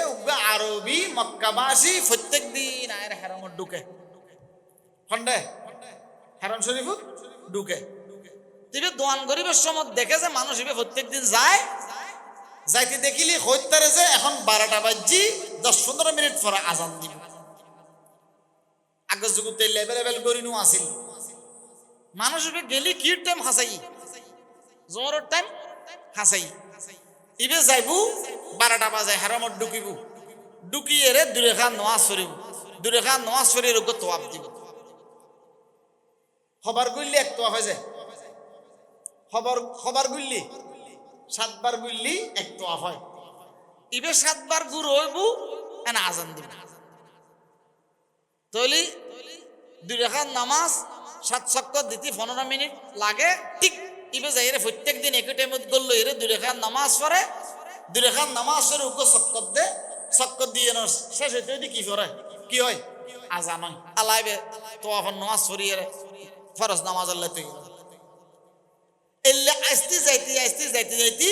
আরবি মক্কাবাসী প্রত্যেক দিন আয়ের হারামত ঢুকে খন্ডে হারাম শরীফ ঢুকে তিবে দোয়ান গরিবের সময় দেখে যে মানুষ ইবে প্রত্যেক দিন যায় যাইতে দেখিলি হইতারে যে এখন 12টা বাজছি 10-15 মিনিট পরে আজান দিব আগে যুগতে লেভেল গরিনু আসিল মানুষ ইবে গেলি কি টাইম হাসাই জোরের টাইম হাসাই ইবে যাইবু 12টা বাজে হারামত ঢুকিব ঢুকিয়ে রে দুরেখা নামাজ পড়িব দুরেখা নামাজ পড়িয়ে রোগ তোয়াব দিব খবর গুললি এক তোয়াব হয়ে যায় খবর গুললি 7 বার গুললি এক তোয়াব হয় ইবে 7 বার গুর হইব এনা আজান দিব তইলি দুরেখা নামাজ 7 সাক্কাত দিতে 15 মিনিট লাগে ঠিক ইবে যাইরে প্রত্যেক দিন একই টাইমত গল্ল এরে দুরেখা নামাজ পড়ে দুরেখা নামাজ পড়ে উক সাক্কাত দিয়ে শেষ হইতে কি করে কি হয় আজান হয় আলাইবে তোয়াফ নামাজ পড়িয়ে ফরজ নামাজ আল্লাহ তুই এলে আস্তে যাইতে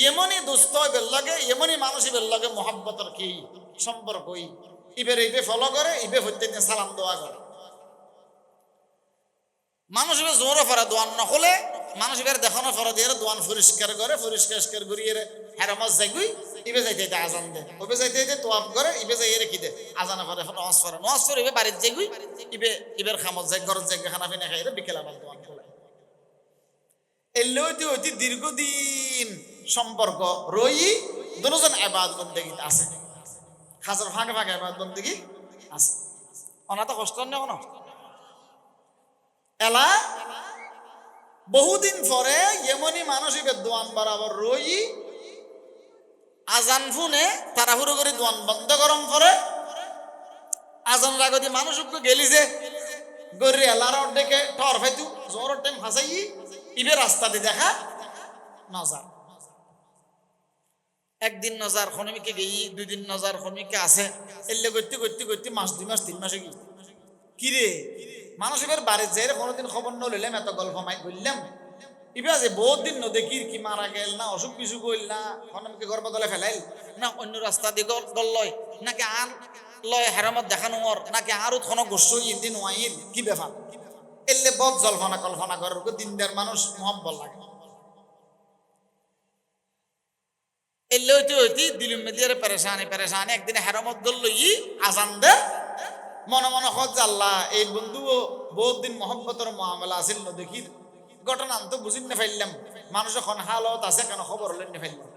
ইয়েমনি দোস্ত বেল লাগে ইয়েমনি মানুষ বেল লাগে মোহাব্বতর কি সম্পর্ক ইবে ফলো করে ইবে প্রত্যেক দিন সালাম দোয়া করে মানুষের জোরে ফরা দোয়ান নকলে মানুষের দেখানো ফরা দিয়ে দোয়ান পরিষ্কার করে পরিষ্কার করিয়ে হেরামাজ যাইগুই ইবে যাইতে আজান দে ওবে যাইতে তোয়াব করে ইবে যাই রেখি দে আজানা ফরে নমাজ ফরে ইবে বাড়ির যাইগুই ইবের খামত যাই ঘরের যাই খানা পিনা খাই বিকেল আবার দোয়ান করে এলে অতি দীর্ঘদিন সম্পর্ক রই দুজন এবাদত বন্দেগীতে আছে খাজার ফাঁকে ফাঁকে এবাদত বন্দেগী আছে অনাথ কষ্ট নেই কোনো এলা বহুদিন পরে এমনই মানসিক দোয়ান বরাবর রই আজান ফুনে তাড়াহুড়ো করে দোয়ান বন্ধ গরম করে আজান রাগতি মানুষকে গেলি যে গরি এলার ডেকে টর ফাইতু জোর টাইম হাসাই ইবে রাস্তা দিয়ে দেখা নজার একদিন নজার খনিমিকে গেই 2 দিন নজার খনিমিকে আছে এলে করতে মাস 2 মাস 3 মাসে কি রে মানুষের বাড়ির যাই কোনোদিন খবর নলিলাম এত গল্প মাই বললাম ইবে আছে বহুত দিন নদেখি কি মারা গেল না অসুখ বিসুখ হইল না খনিমিকে গর্ব দলে ফেলাইল না অন্য রাস্তা দিয়ে গল লয় নাকি আর লয় হেরামত দেখানো ওর নাকি আর উৎখন গোস্ব ইন্দিন ওয়াইল কি ব্যাপার এলে বদ জল্পনা কল্পনা করার দিনদার মানুষ মহব্বল লাগে এলে হইতে দিলুম মেদিয়ারে পেরেশানি একদিনে হেরামত গল লই আজান দে মনে মনে হজ আল্লাহ এই বন্ধু বহুত দিন মহব্বতের মামলা আছিল নদেখির ঘটনা তো বুঝিন না ফেললাম মানুষ এখন হালত আছে কেন খবর হলেন না ফেললাম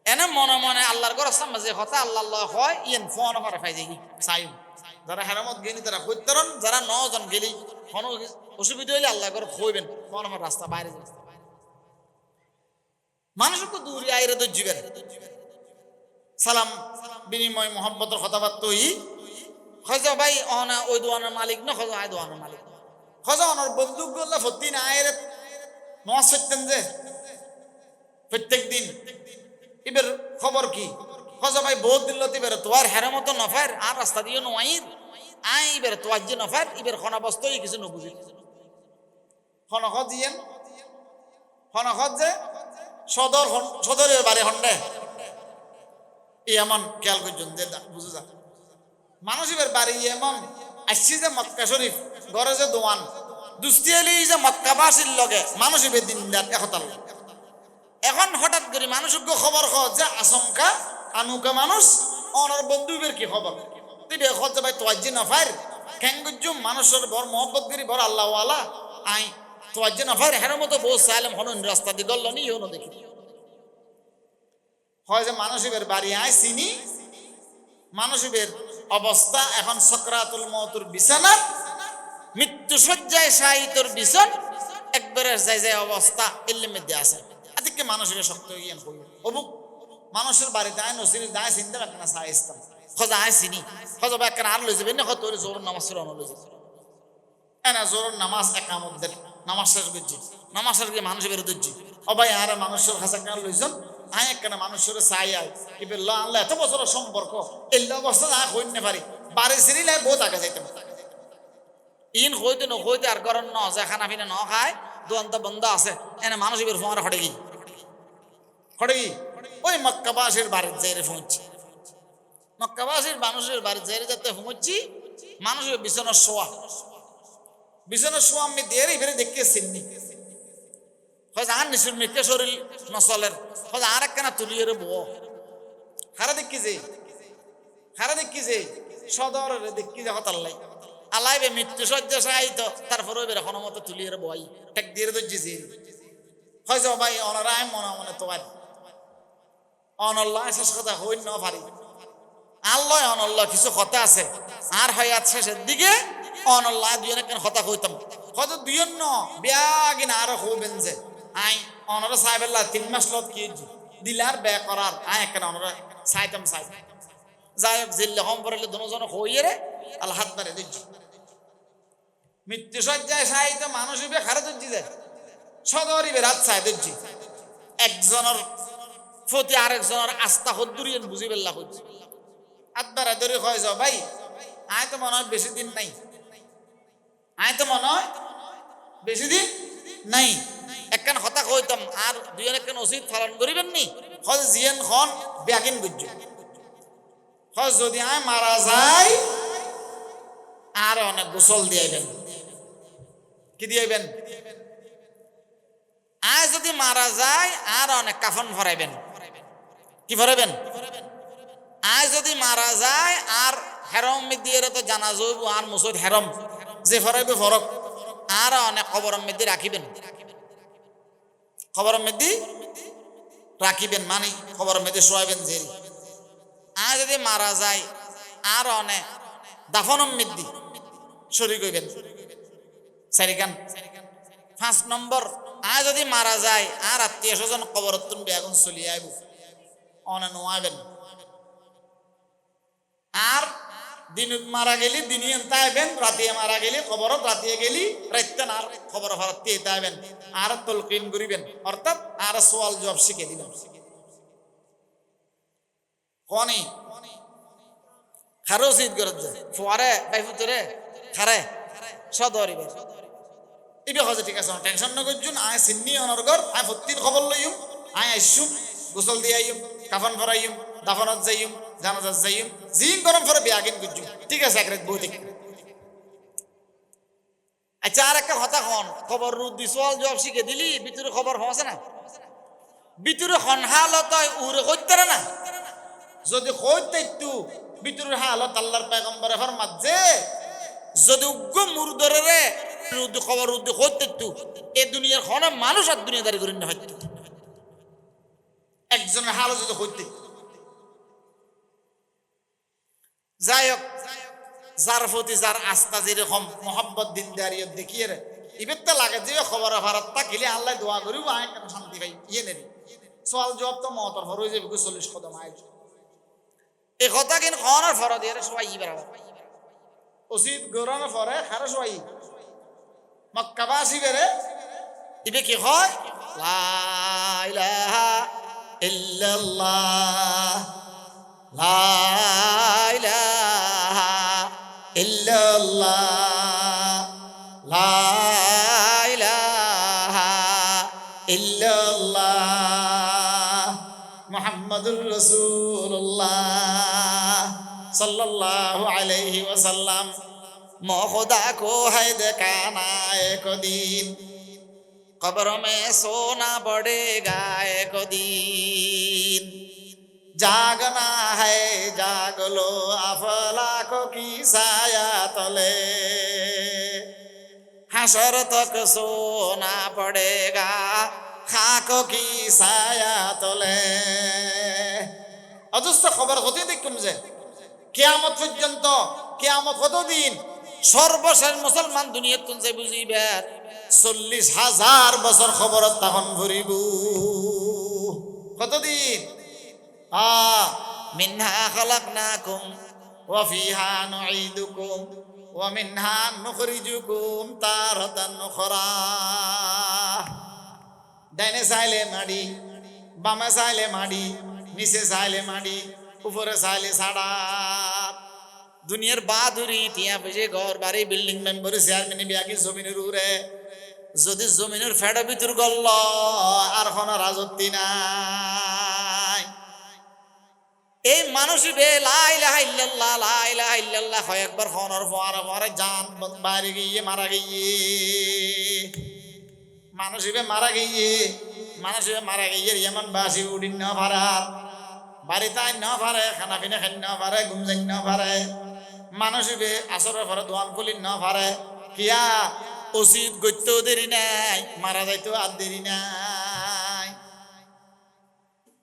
এনে মনে মনে আল্লাহর ঘর সামনে যে কথা আল্লাহ হয় ইয়েন ফোন করে ফাই যাই চাই যারা হেরামত গেলি তারা কইতরন যারা 9 জন গেলি কোনো অসুবিধা হইলে আল্লাহ ঘর কইবেন ফোন আমার রাস্তা বাইরে যায় মানুষকে দূরে আইরে তো জিবেন সালাম বিনিময় মোহাম্মতের কথাবার্তা হই খজা ভাই অনা ওই দোয়ানের মালিক না খজা আয় দোয়ানের মালিক খজা অনার বন্দুক গল্লা ফতি না আয়ের নমাজ পড়তেন যে প্রত্যেক দিন এবার খবর কি খজা ভাই বহুত দিন লতি বের তোয়ার হেরামত নফার আর রাস্তা দিয়ে নোয়াইর আই বের তোয়ার যে নফার এবার খনা বস্তই কিছু নবুঝি খনখত দিয়েন খনখত যে সদরের বাড়ি হন্ডে এই এমন খেয়াল করছেন যে বুঝে যা মানুষের বাড়ি এমন আসছি যে মক্কা শরীফ ঘরে যে দোয়ান দুস্তি এলি যে মক্কাবাসীর লগে মানুষের দিনদার একতাল এখন হঠাৎ করে মানুষকে খবর খ যে আচমকা আনুকা মানুষ অনার বন্ধুদের কি খবর তুই দেখো যে ভাই তোয়াজ্জি নফার খেঙ্গুজ্জু মানুষের বড় মহব্বত করি বড় আল্লাহওয়ালা আই তোয়াজ্জি নফার হের মতো বউ সাইলাম হন রাস্তা দিয়ে গল্ল নি ইউনো দেখি হয় যে মানুষের বাড়ি আয় চিনি মানুষের অবস্থা এখন সকরাতুল মওতুর বিছানা মৃত্যু শয্যায় শায়িতর বিছন একবারে যায় অবস্থা এর মধ্যে আছে আজকে মানুষের শক্ত জ্ঞান হই অবুক মানুষের বাড়িতে আয় নসির দায় চিন্তা রাখনা সাই ইসলাম খোঁজা আয় চিনি খোঁজা বা একখানা আর লই যাবেন না তোর জোর নামাজ শুরু লই যাবে এনা জোর নামাজ একামত দেন নামাজ শেষ করছি নামাজ শেষ গিয়ে মানুষের বেরোচ্ছি ও ভাই আর মানুষের কাছে কেন লইছেন আয় একখানা মানুষের চাই আয় কি বলল আল্লাহ এত বছরের সম্পর্ক এল অবস্থা না হইতে পারি বাড়ি সিরিলে বহুত আগে যাইতাম ইন হইতে হইতে আর গরম ন যে খানা পিনা ন খায় দোয়ান্ত বন্ধ আছে এনে মানুষের ফোন হটে গি ওই মক্কাবাসীর বাড়ির যাইরে পৌঁছছি মক্কাবাসীর মানুষের বাড়ির যাইরে যাতে পৌঁছছি মানুষের বিছানার শোয়া আমি দিয়ে ফেরে দেখতে চিনি হয় আর নিশুর মেকে শরীর নচলের হয় আর একখানা তুলিয়ে বো হারা দেখি যে সদর দেখি যে হতাল্লাই আলাইবে মৃত্যু সজ্জা সাহিত তারপরে বের এখন মতো তুলিয়ে বই টেক দিয়ে দর্জিছি হয় যে ভাই অনারায় মনে মনে তোমার অনল্লাহ শেষ কথা হই ন পারি আল্লাহ অনল্লাহ কিছু কথা আছে আর হয় আজ শেষের দিকে অনল্লাহ দুজন একখান কথা হইতাম হয়তো দুজন ন বিয়াগিন আরো হইবেন যে আই অনরা সাহেবেল্লা 3 মাস লত কি দিলার বে করার আই একখান অনরা সাইতাম যাই জিল্লে হম পড়লে দুজন হইয়ে রে আল্লাহ হাত বাড়ে দিচ্ছি মৃত্যু সজ্জায় সাহিত মানুষ হইবে খারে দিচ্ছি যায় সদরিবে রাত চাই দিচ্ছি একজনের প্রতি আরেকজনের আস্থা হদ্দুরিয়েন বুঝি বেল্লা হচ্ছে আত্মারা ধরে হয় যাও ভাই আয় তো মনে হয় বেশি দিন নাই একখান হতা কইতাম আর দুজন একখান ওসিদ পালন করিবেন নি হয় জিয়ান খন ব্যাগিন বুঝছো হয় যদি আয় মারা যায় আর অনেক গোসল দিয়াইবেন কি দিয়েবেন? আজ যদি মারা যায় আর অনেক কাফন ভরাইবেন। কি ভরাইবেন? আজ যদি মারা যায় আর হেরম দিয়ে তো জানা যাইব আর মুসদ হেরম যে ফরাইবে ফরক আর অনেক কবর মেদি রাখিবেন। খবর মেদি রাখিবেন মানে খবর মেদি শোয়াবেন যে আজ যদি মারা যায় আর অনেক দাফনম মেদি শরীর কইবেন সারিকান। 5 নম্বর, আজ যদি মারা যায় আর আত্মীয় স্বজন কবরতুন বেগুন চলিয়ে আইব অনে নোয়াবেন। আর দিন মারা গেলি দিনই তাইবেন, রাতে মারা গেলি খবরত রাতিয়ে গেলি রাইতেন আর খবর ফরাতে তাইবেন আর তলকিন করিবেন, অর্থাৎ আর সওয়াল জবাব শিখে দিবেন। কোনি খারো সিদ করত যায় ফুয়ারে বাইফুতরে খারে সদরিবে ইবে হজে ঠিক আছে, টেনশন না করছুন। আয় সিন্নি অনর্গর আয় ফত্তির খবর লইম, আয় আইসুম গোসল দিয়াইম, কাফন ভরাইম, দাফনত যাইম, জানাজাত যাইম, জিন গরম ফরে বিয়াগিন করছুন। ঠিক আছে এক রাত বৌতিক। আচ্ছা আর একটা কথা হন, খবর রুদ্দি সোয়াল জবাব শিখে দিলি ভিতরে খবর হওয়া না, ভিতরে হন হালত উড়ে করতে না। যদি হইতে একটু ভিতরের হালত আল্লাহর পয়গম্বরে ফরমাত যে যদি উগ্র মুরদরে রে রুদ্দি খবর রুদ্দি হইতে একটু এ দুনিয়ার হন মানুষ আর দুনিয়াদারি করেন না হইতে একজনের হালত যদি হইতে। যাই হোক, যার প্রতি যার আস্থা যেরকম মহব্বত দিনদারিয়ত দেখিয়ে রে ইবের তো লাগে যে খবর ভারত থাকিলে আল্লাহ দোয়া করিব আয় কেন শান্তি পাই ইয়ে নেই সোয়াল জবাব তো মতর হয়ে যাবে 40 কদম আয়। এই কথা কিন্তু খাওয়ানোর ফর দিয়ে সবাই বেড়াবো উচিত গৌরানোর ফরে খারে সবাই মক্কাবাসী বেড়ে ইবে কি হয় লা ইলাহা ইল্লাল্লাহ লা ইলাহা ইল্লাল্লাহ লা ইলাহা ইল্লাল্লাহ মুহাম্মাদুর রাসূলুল্লাহ सल्लल्लाहु अलैहि वसल्लम। मो खुदा को है देखाना एक दिन, कब्र में सोना पड़ेगा एक दिन। जागना है जाग लो अफलाकों की साया तले, हशर तक सोना पड़ेगा खाकों की साया तले। अजुस्त खबर होती थी तुमसे কিয়ামত পর্যন্ত, কিয়ামত কতদিন? সর্বশেষ মুসলমান দুনিয়া তুনছে বুঝিবে 40,000 বছর খবরত তখন ভরিব। কতদিন? মিনহা খালাকনাকুম ওয়া ফিহা নুঈদুকুম ওয়া মিনহা নুখরিজুকুম তারাতান উখরা। ডাইনে চাইলে মাটি, বামে চাইলে মাটি, নিচে চাইলে মাটি, উপরে চাইলে ছাড়া। দুনিয়ার বাহাদুরি টিয়া পেছে ঘর বাড়ি বিল্ডিং মেম্বার চেয়ারম্যান বিয়াকি জমিনের উড়ে যদি জমিনের ফেডা ভিতর গল্ল আর কোন রাজত্বি নাই। এই মানুষই বে লা ইলাহা ইল্লাল্লাহ লা ইলাহা ইল্লাল্লাহ হয় একবার হনর পরে জান বাইরে গিয়ে মারা গিয়ে মানুষই বে মারা গিয়ে এমন বাসি উডিন না ভাড়ার বাড়িতে আইন না পারে, খানা পিনা খাই না পারে, ঘুম যাই না পারে, মানুষ আসরের পরে দোয়ান খুলি না পারে। কিয়া উচিত গত্যও দেরি নাই, মারা যাইতো আর দেরি নাই।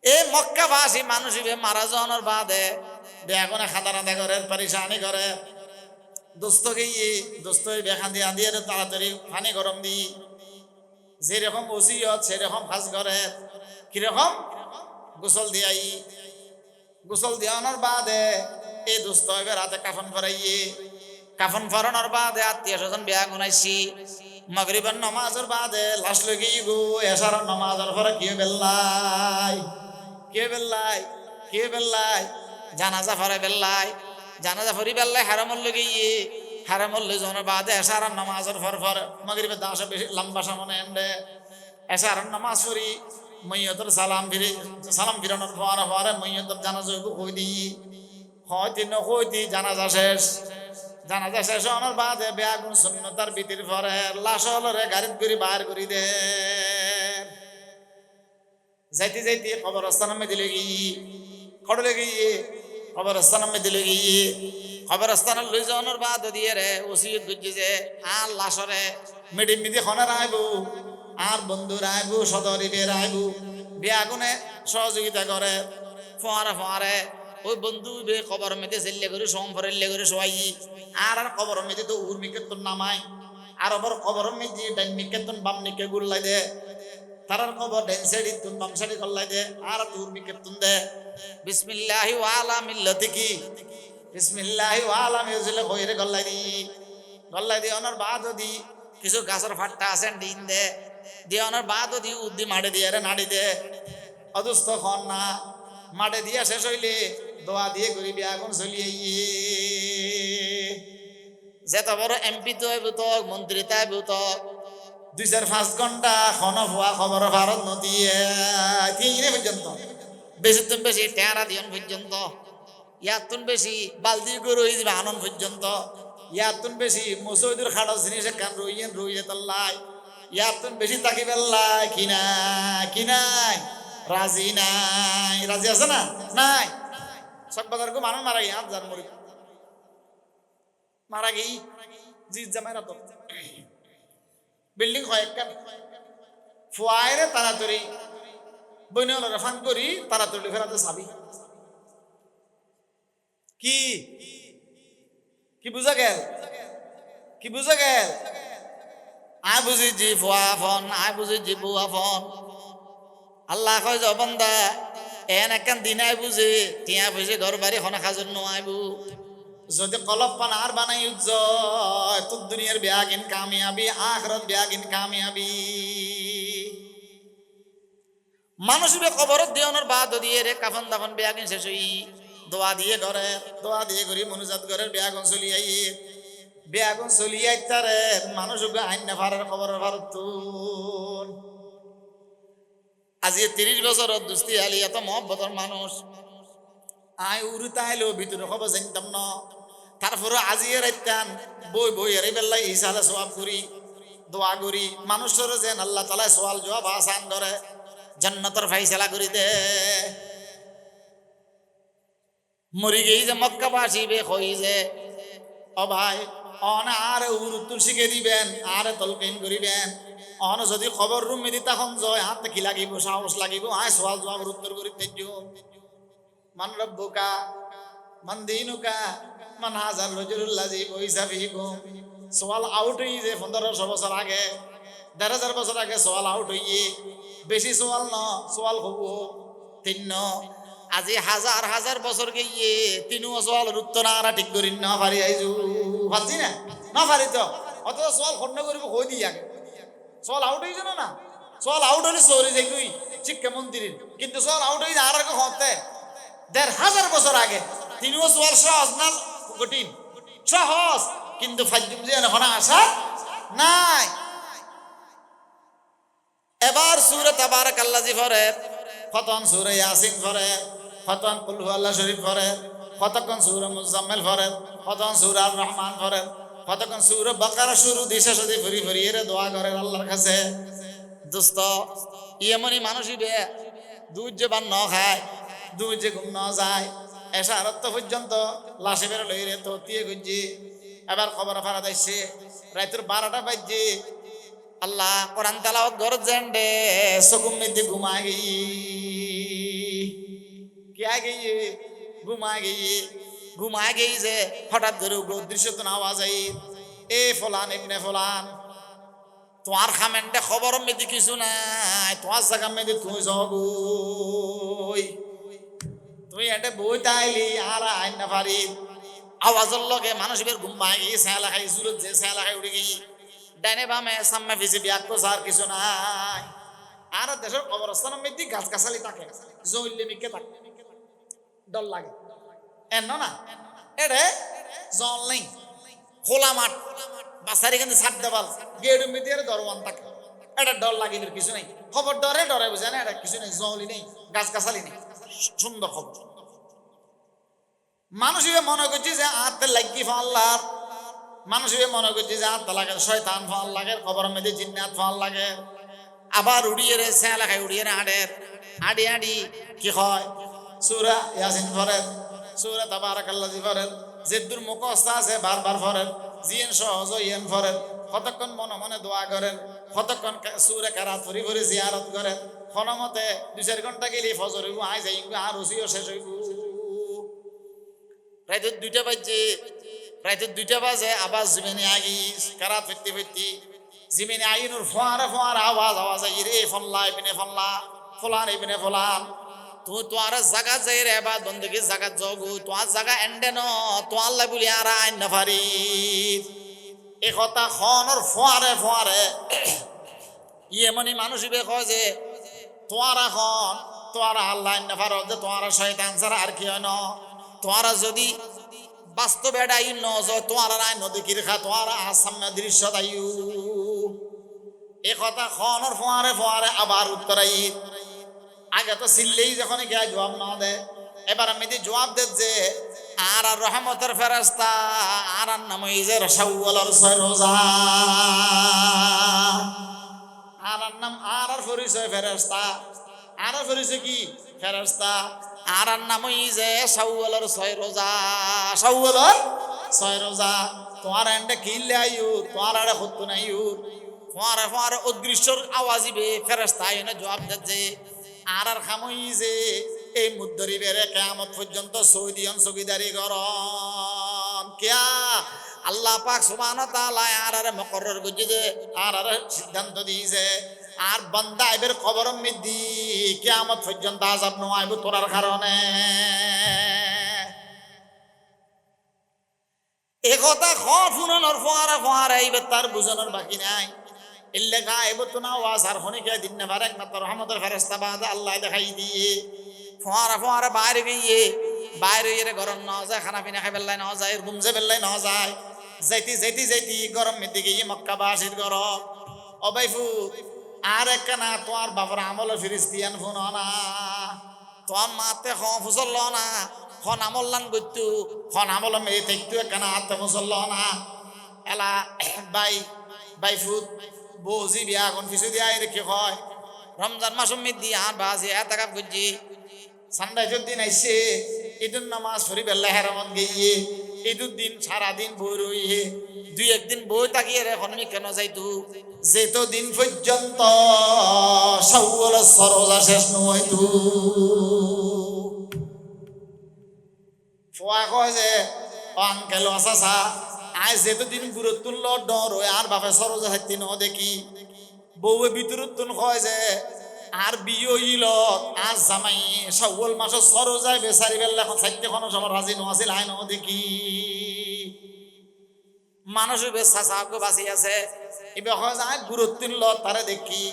এই মক্কাবাসী মানুষ মারা যাওয়ানোর বাদে বেগুনে খাদা রাধা করে পারিশানি করে, দোস্ত গিয়ে দোস্ত বেখান দিয়ে আদিয়ে তাড়াতাড়ি পানি গরম দি যেরকম ওসিয়ত সেরকম কাজ করে। কিরকম? গোসল দিয়াই, গোসল দিয়ানোর বাদে এই দুস্থ হইবে রাতে কাফন ফরাইয়ে, কাফন ফরানোর বাদে আত্মীয় স্বজন বিয়া গুনাইছি, মাগরিবের নামাজের বাদে লাশ লগি গো এশারের নামাজের পরে কি বেল্লাই জানাজা ফরে বেল্লাই, জানাজা ফরি বেল্লাই হারামল লগিয়ে হারামল লই জনের বাদে এশারের নামাজের ফর মাগরিবের দাসে বেশি লম্বা সামনে এন্ডে এশারের নামাজ পড়ি মৈয়তর সালাম ফিরানোর পরে মৈয়তর জানাজা কই দি হয়তো নকইতি জানাজা শেষ জানাজা শেষ হওয়ার বাদে বেয়াগুন সুন্নতার বিতির পরে লাশ হলরে গাড়িত করে বার করে দে যাইতে যাইতে কবরস্থান মে দিলে গিয়ে খড়লে গিয়ে কবরস্থান মে দিলে গিয়ে কবরস্থান লই যাওয়ার বাদ দিয়ে রে ওসিয়ত করছে যে আর লাশরে মিডি মিদি খনার আইবু আর বন্ধুরা আইবু সদরিবের আইবু বেয়াগুনে সহযোগিতা করে ফোয়ারে ফোয়ারে ওই বন্ধু বে কবর মেতে সেল্লে করে সোমফরেল্লে করে শোয়াই আর কবর মেতে তো উর্মিকে তোর নামায় আর আবার কবর মেতে ডাইন মিকে তোর বাম নিকে গুল্লাই দে তারার কবর ডাইন সাইডে তুন বাম সাইডে গল্লাই দে আর উর্মিকে তুন দে বিসমিল্লাহি ওয়া আলা মিল্লাতিকি বিসমিল্লাহি ওয়া আলা মিউজিলে কইরে গল্লাই দি ওনার বাদ দি কিছু গাছের ফাট্টা আছেন দিন দে দিয়ে ওনার বাদ দি উদ্দি মাঠে দিয়ে রে নাড়ি দে অদুস্থ খন না মাঠে দিয়া শেষ হইলে দোয়া দিয়ে গরিবি আগুন চলিয়ে যেত বড় এমপি তো বুতক মন্ত্রী তাই বুতক 2-5 ঘন্টা খন ভুয়া খবর ভারত নদী পর্যন্ত বেশি তুন বেশি টেরা দিয়ন পর্যন্ত ইয়াতুন বেশি বালদি গরু যাবে আনন পর্যন্ত ইয়াতুন বেশি মসজিদের খাড়া জিনিস কান রইয়ে তাল্লাই ইয়াতুন বেশি তাকি বেল্লাই কিনাই রাজি নাই রাজি আছে না নাই সব বাজার কো মানুষ মারা গিয়ে 8,000 মরি মারা গিয়ে জি জামাইরা তো বিল্ডিং হয় একটা ফুয়াইরে তাড়াতাড়ি বইনলরে ফান করি তাড়াতাড়ি ফেরাতে চাবি কি কি বুঝা গেল কি বুঝা গেল আয় বুঝি জি ফুয়া ফোন আয় বুঝি জি বুয়া ফোন আল্লাহ কয় যে বন্দা এন একখান দিন আই বুঝে টিয়া বুঝে ঘর বাড়ি খনা খাজর নো আইবু যদি কলপ পান আর বানাই উজ্জয় তো দুনিয়ার ব্যাগিন কামিয়াবি আখরত ব্যাগিন কামিয়াবি মানুষ বে কবর দিওনের বাদ দিয়ে রে কাফন দাফন ব্যাগিন শেষ হই দোয়া দিয়ে করি মনুজাত ঘরের ব্যাগন চলিয়াই ব্যাগন চলিয়াই তারে মানুষ আইন না ফারার খবর ভারত আজি 30 বছর দুস্তি আলি এত মহব্বতর মানুষ আয় উড়ুতে আইলো ভিতরে খবর জানতাম না তারপরে আজিয়ে রাইতাম বই এর বেলায় ইসালে সোয়াব করি দোয়া করি মানুষের যেন আল্লাহ তাআলা সওয়াল জবাব আসান করে জান্নাতের ফয়সালা করি দে মরি গই যে মক্কাবাসী বে কই যে ও ভাই অন আর উরুতুল শিখে দিবেন আর তলকিন করিবেন অন যদি খবর রুম মেদি তখন জয় হাত কি লাগিব সাহস লাগিব আয় সওয়াল জবাব উত্তর করি তেজো মান রব্বুকা মান দীনুকা মান হাজার রাজুলুল্লাযী বইসা ফিকুম সওয়াল আউট হই যে 1500 বছর আগে 1000 বছর আগে সওয়াল আউট হইয়ে বেশি সওয়াল না সওয়াল হবো তিন আজি হাজার হাজার বছর গিয়ে তিনও সওয়ালের উত্তর না ঠিক করি না পারি আইজু পাচ্ছি না পারি তো অত সওয়াল খন্ড করিব কই দি আগে সওয়াল আউট হইছে না সওয়াল আউট হলে সরি যাই কই শিক্ষা মন্ত্রীর কিন্তু সওয়াল আউট হইছে আর এক হতে 1000 বছর আগে তিনও সওয়াল সহজ না কঠিন সহজ কিন্তু ফাজুম যে এখন আসা নাই এবার সূরা তাবারাকাল্লাযী পড়ে কতন সূরা ইয়াসিন পড়ে কতন কুল হুয়াল্লাহ শরীফ পড়ে কতক্ষণ সূরা মুজাম্মিল পড়ে কতন সূরা আর রহমান পড়ে কতক্ষণ সূরা বাকারা শুরু দিশা সদি ফরি ফরি এর দোয়া করে আল্লাহর কাছে দোস্ত এমনি মানুষই বে দুধ যে বান ন খায় দুধ যে ঘুম ন যায় এসা রক্ত পর্যন্ত লাশে বের লই রে তো তিয়ে গুঞ্জি এবার খবর ফারা দিছে রাতের 12টা বাজে আল্লাহ কোরআন তেলাওয়াত গর জেন্ডে সুকুম নিতে ঘুমায় গই क्या गई घुमा गई যে হঠাৎ করে দৃশ্যতন আওয়াজ আই এ ফলান ইবনে ফলান তোমার খামেন্টে খবর মেদি কিছু নাই তোমার জায়গা মেদি তুই জগই তুই এটা বই তাইলি আর আইন না পারি আওয়াজের লগে মানুষের ঘুমায় গই সেলা খাই সুরত যে সেলা খাই উড়ে গই ডাইনে বামে সামনে পিছে বিয়াক তো সার কিছু নাই আর দেশের কবরস্থান মেদি গাছ গাছালি থাকে জইলে মিকে থাকে ডর লাগে এন না এরে জল নেই খোলা মাঠ বাসারি কিন্তু ছাড় দেবাল গেড় মিদিয়ে দরওয়ান থাকে এটা ডর লাগে কিছু নেই খবর ডরে বুঝে না এটা কিছু নেই জলই নেই গাছ গাছালি নেই সুন্দর খবর মানুষ মনে করছে যে আত্মের লাগি আল্লাহর মানুষ মনে করছে যে হাত লাগে শয়তান ফল লাগে, কবরের মধ্যে জিন্নাত ফল লাগে। আবার উড়িয়ে রে সে এলাকায় উড়িয়ে রে আডি আডি কি হয় সূরা ইয়াসিন পড়েন, সূরা তাবারাকাল্লাযী পড়েন, যে দূর মুখস্থ আছে বারবার পড়েন, জিন সহজ ইয়েন পড়েন, কতক্ষণ মনে মনে দোয়া করেন, কতক্ষণ সূরা কেরাত পড়ি পড়ি জিয়ারত করেন, কোনমতে 2-4 ঘন্টা গেলে ফজর হইব, আই যাই আর রসিও শেষ হইব। প্রায় তো 2টা বাজে, প্রায় তো 2টা বাজে, আবার জিমেনে আগি কেরাত ফিরতে ফিরতে জিমেনে আইনুর ফোয়ারে ফোয়ারে আওয়াজ আই রে ফল্লা ইবনে ফল্লা ফলান ইবনে ফলান, তুই তোর জায়গা যাই রে বা বন্দগি জায়গা জগু তোর জায়গা এন্ডে ন তো আল্লাহ বলি আর আইন না পারি। এ কথা খনর ফোয়ারে ফোয়ারে ইয়েমনি মানুষ বে কয় যে তোরা খন তোরা আল্লাহ না পারো, যে তোরা শয়তান ছাড়া আর কি হয় না, তোরা যদি বাস্তবে এটাই ন তোরা আইন নদী খা তোরা আসামে দৃশ্য দায়ু। এ কথা খনর ফোয়ারে ফোয়ারে আবার উত্তরাই, আগে তো সিল্লেই যখন গিয়ে জবাব না দে, এবার আমি জবাব দে যে আর রহমতের ফেরেশতা আর নাম যে শাওয়ালের 6 রোজা, আর নাম আর পরিচয় ফেরেশতা, আর পরিচয় কি ফেরেশতা, আর নাম যে শাওয়ালের 6 রোজা, শাওয়ালের 6 রোজা। তোমার এন্ডে কিল্লে আইউ তোমার আড়ে হতো না আইউ ফোয়ারে ফোয়ারে অদৃশ্যর আওয়াজিবে ফেরেশতা এনে জবাব দে যে আর খামই যে এই মুদ্দরি বেড়ে কিয়ামত পর্যন্ত সৌদিয়ন চকিদারি করন কিয়া আল্লাহ পাক সুবহানাহু ওয়া তাআলা আর মুকররর করছে যে আর সিদ্ধান্ত দিয়েছে আর বান্দা এবার কবরের মধ্যে কিয়ামত পর্যন্ত আযাব নয় তোরার কারণে। এ কথা শুনানোর ফোয়ারা ফোয়ারা এইবার তার বুঝানোর বাকি নাই। ইল্লে গায়েব তো না ওয়াজ আর হনিকে দিন না পারে একমাত্র রহমতের ফেরেশতা বাদে আল্লাহ দেখাই দিয়ে ফোয়ারা ফোয়ারা বাইরে গিয়ে বাইরে গিয়ে গরম না যায়, খানা পিনা খাই বেল্লাই না যায়, ঘুমছে বেল্লাই না যায়, যাইতি গরম মেতে গিয়ে মক্কা বাসির গরম অবাইফু আর একখানা তোমার বাবার আমলের ফিরিস্তিয়ান ফোন না তোমার মাতে ফসল না খন আমল্লান করতু খন আমল মেয়ে থাকতু একখানা আত্ম ফসল না এলা বাইফুত বৌজি বিয়া এখন কিছু দিয়া রেখে হয় রমজান মাস দি আর বাজে এত কাপ করছি সান্ডাই দিন আইসে ঈদুর নামাজ ফরি বেল্লা হেরামত গিয়ে ঈদুর দিন সারাদিন বই রইয়ে 2-1 দিন বই তাকিয়ে রে এখন কেন যাইতু যেত দিন পর্যন্ত শাওয়ালের সরোজা শেষ নয়তু ফোয়া কয় যে আঙ্কেল আসা আজ যেতদিন গুরুত্ব ডর হয়ে আর বাপে সরোজা হাতি ন দেখি বউয়ে ভিতরত কয় যে আর বিয়ে হইল আর জামাই শাওয়াল মাসের সরোজায় বেচারি বেলা এখন সাইতে কোনো সময় রাজি নছিল আই ন দেখি মানুষ বেচাকে বাঁচি আছে এবার হয় যায় গুরুত্ব তারে দেখি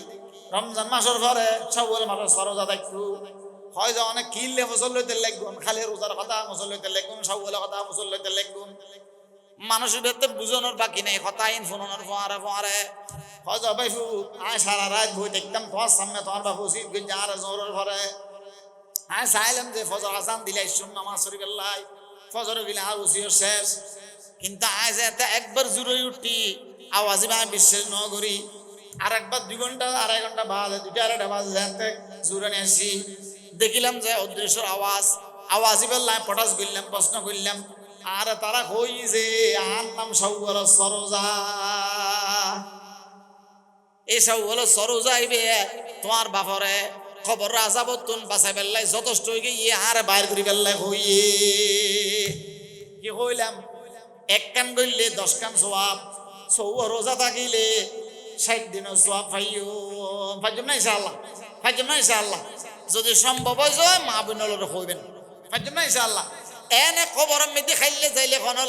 রমজান মাসের পরে শাওয়াল মাসের সরোজা দেখু হয় যে অনেক কিনলে মুসল্লিতে লেগুন খালি রোজার কথা মুসল্লিতে লেগুন শাওয়ালের কথা মুসল্লিতে লেগুন মানুষের ভেতরে বুঝানোর বাকি নেই হতাইন ফোনানোর ফোয়ারে ফোয়ারে হয় যে বাইফু আয় সারা রাত বই দেখতাম তোমার সামনে তোমার বাবু শীত গঞ্জে আর জোরের ঘরে আয় চাইলাম যে ফজর আসান দিলে শুন নামাজ শরীফ আল্লাহ ফজর গেলে আর উচিও শেষ কিন্তু আয় যে একবার জুড়ে উঠি আওয়াজ আমি বিশ্বাস ন করি আর একবার 2 ঘন্টা 2.5 ঘন্টা বাজে 2-2.5 বাজে জুড়ে নিয়ে আসি দেখিলাম যে অদৃশ্যর আওয়াজ বেল্লায় পটাশ করলাম প্রশ্ন করলাম আর তারা কই যে আর নাম শাওয়ালের সরোজা এই শাওয়ালের সরোজা আইবে তোমার বাপরে খবর আজাবতুন বাঁচাই বেল্লাই যথেষ্ট হয়ে গিয়ে আর বাইর করি বেল্লাই হইয়ে কি কইলাম 1 কান গইলে 10 কান সওয়াব রোজা থাকিলে 60 দিনও সওয়াব ফাইজম না ইনশাআল্লাহ যদি সম্ভব হয় মা বোনের হইবেন ফাইজম না ইনশাআল্লাহ এনে খবরের মধ্যে খাইলে যাইলে কোনো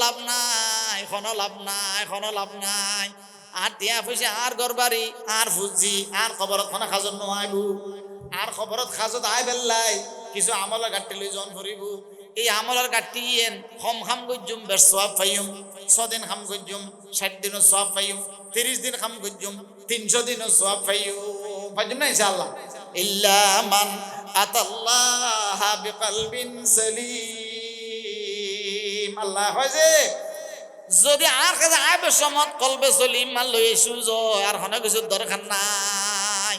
লাভ নাই আর টিয়া পয়সা আর গরবারি আর ফুজি আর খবরত খানা খাজত নোয়াইবু আর খবরত খাজত আই বেল্লাই কিছু আমলের গাঁটি লই জন ফুরিব এই আমলের গাঁটি এন খাম গজ্জুম বেশ সওয়াব পাইম 6 দিন খাম গজ্জুম 60 দিনও সওয়াব পাইম 30 দিন খাম গজ্জুম 300 দিনও সওয়াব পাইম ফাজম না ইনশাআল্লাহ ইল্লা মান আতাল্লাহ বিকলবিন সালিম আল্লাহ হয় যে যদি আর কাছে আইবে সমত কলবে সলিম মান লই সুজ আর হনে কিছু দরকার নাই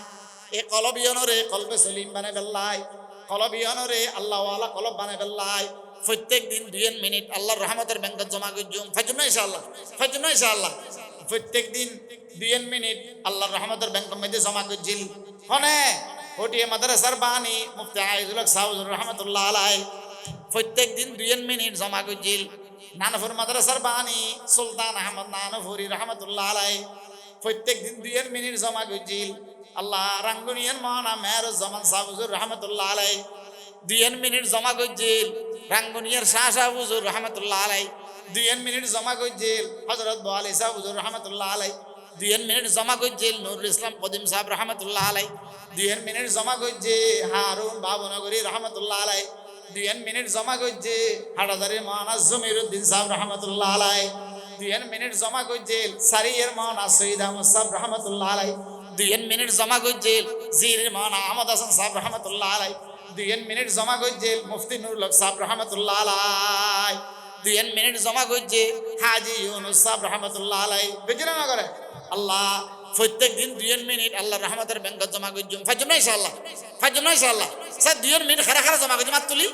এ কলবিয়নরে কলবে সলিম বানাই ফেললাই কলবিয়নরে আল্লাহ ওয়ালা কলব বানাই ফেললাই প্রত্যেক দিন 2 মিনিট আল্লাহর রহমতের ব্যাংকত জমা করজুম ফাজুম না ইনশাআল্লাহ ফাজুম না ইনশাআল্লাহ প্রত্যেক দিন 2 মিনিট আল্লাহর রহমতের ব্যাংকত মধ্যে জমা করজিল হনে ওটিয়ে মাদ্রাসার বানি মুফতি আইজুল হক সাউদ রহমাতুল্লাহ আলাইহি প্রত্যেক দিন 2 মিনিট জমা করজিল নানপুর মাদ্রাসার বানি সুলতান আহমদ নানপুরি রহমতুল্লাহ আলাইহি প্রত্যেক দিন 2 মিনিট জমা করজিল আল্লাহ রাঙ্গুনিয়ার মাওলানা মেহরুজ্জামান সাহুজুর রহমতুল্লাহ আলাইহি 2 মিনিট জমা করজিল রাঙ্গুনিয়ার শাহ সাহুজুর রহমতুল্লাহ আলাইহি 2 মিনিট জমা করজিল হযরত বোয়ালি সাহুজুর রহমতুল্লাহ আলাইহি 2 মিনিট জমা করজিল নুরুল ইসলাম কদিম সাহেব রহমতুল্লাহ আলাইহি 2 মিনিট জমা করছে হারুন বাবুনগরী রহমতুল্লাহ আলাইহি 2 মিনিট জমা করছে হাটাজারির মাওলানা জমিরুদ্দিন সাহেব রহমতুল্লাহ আলাইহি 2 মিনিট জমা করছে সারিয়ের মাওলানা সৈয়দ আহমদ সাহেব রহমতুল্লাহ আলাইহি 2 মিনিট জমা করছে জিরের মাওলানা আহমদ হাসান সাহেব রহমতুল্লাহ আলাইহি 2 মিনিট জমা করছে মুফতি নুরুল হক সাহেব রহমতুল্লাহ আলাইহি 2 মিনিট জমা করছে হাজী ইউনুস সাহেব রহমতুল্লাহ আলাইহি বুঝলেন না করে আল্লাহ প্রত্যেক দিন 2 মিনিট আল্লাহর রহমতের ব্যাংকত জমা করজুম ফাজুম না ইনশাআল্লাহ ফাজুম না ইনশাআল্লাহ স্যার 2 মিনিট খারা খারা জমা করজুম তুলি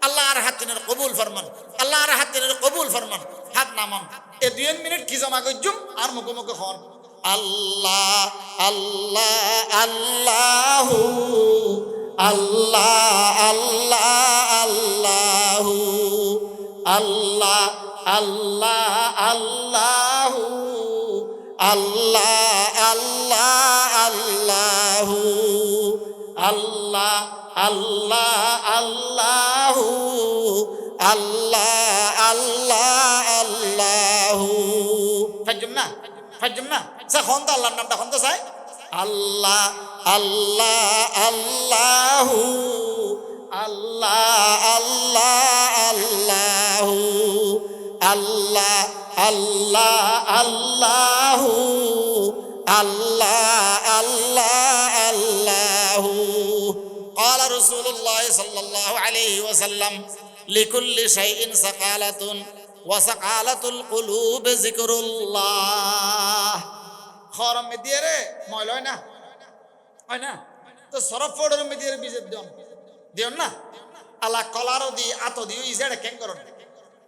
আল্লাহ আর হাত তিনের কবুল ফরমান আল্লাহ আর হাত তিনের কবুল ফরমান হাত নামান এ 2 মিনিট কি জমা করজুম আর মুখে মুখে খন আল্লাহ আল্লাহ আল্লাহু আল্লাহ আল্লাহ আল্লাহ আল্লাহ আল্লাহু আল্লাহ আল্লাহ আল্লাহ আল্লাহ আল্লাহ আল্লাহ আল্লাহ আল্লাহ ফাজুম না সে খন তো আল্লাহর নামটা খন তো চাই আল্লাহ আল্লাহ আল্লাহ আল্লাহ আল্লাহ আল্লাহ আল্লাহ আল্লাহ আল্লাহ আল্লাহ আল্লাহ قال رسول الله صلى الله عليه وسلم لكل شيء سقالة وسقالة القلوب ذكر الله খরম দিয়ে রে ময়লা হয় না তো সরফ ফোড়ের মধ্যে বীজের দিও না আল্লাহ কলারও দি আতো দিও ইজেড়ে কেন করন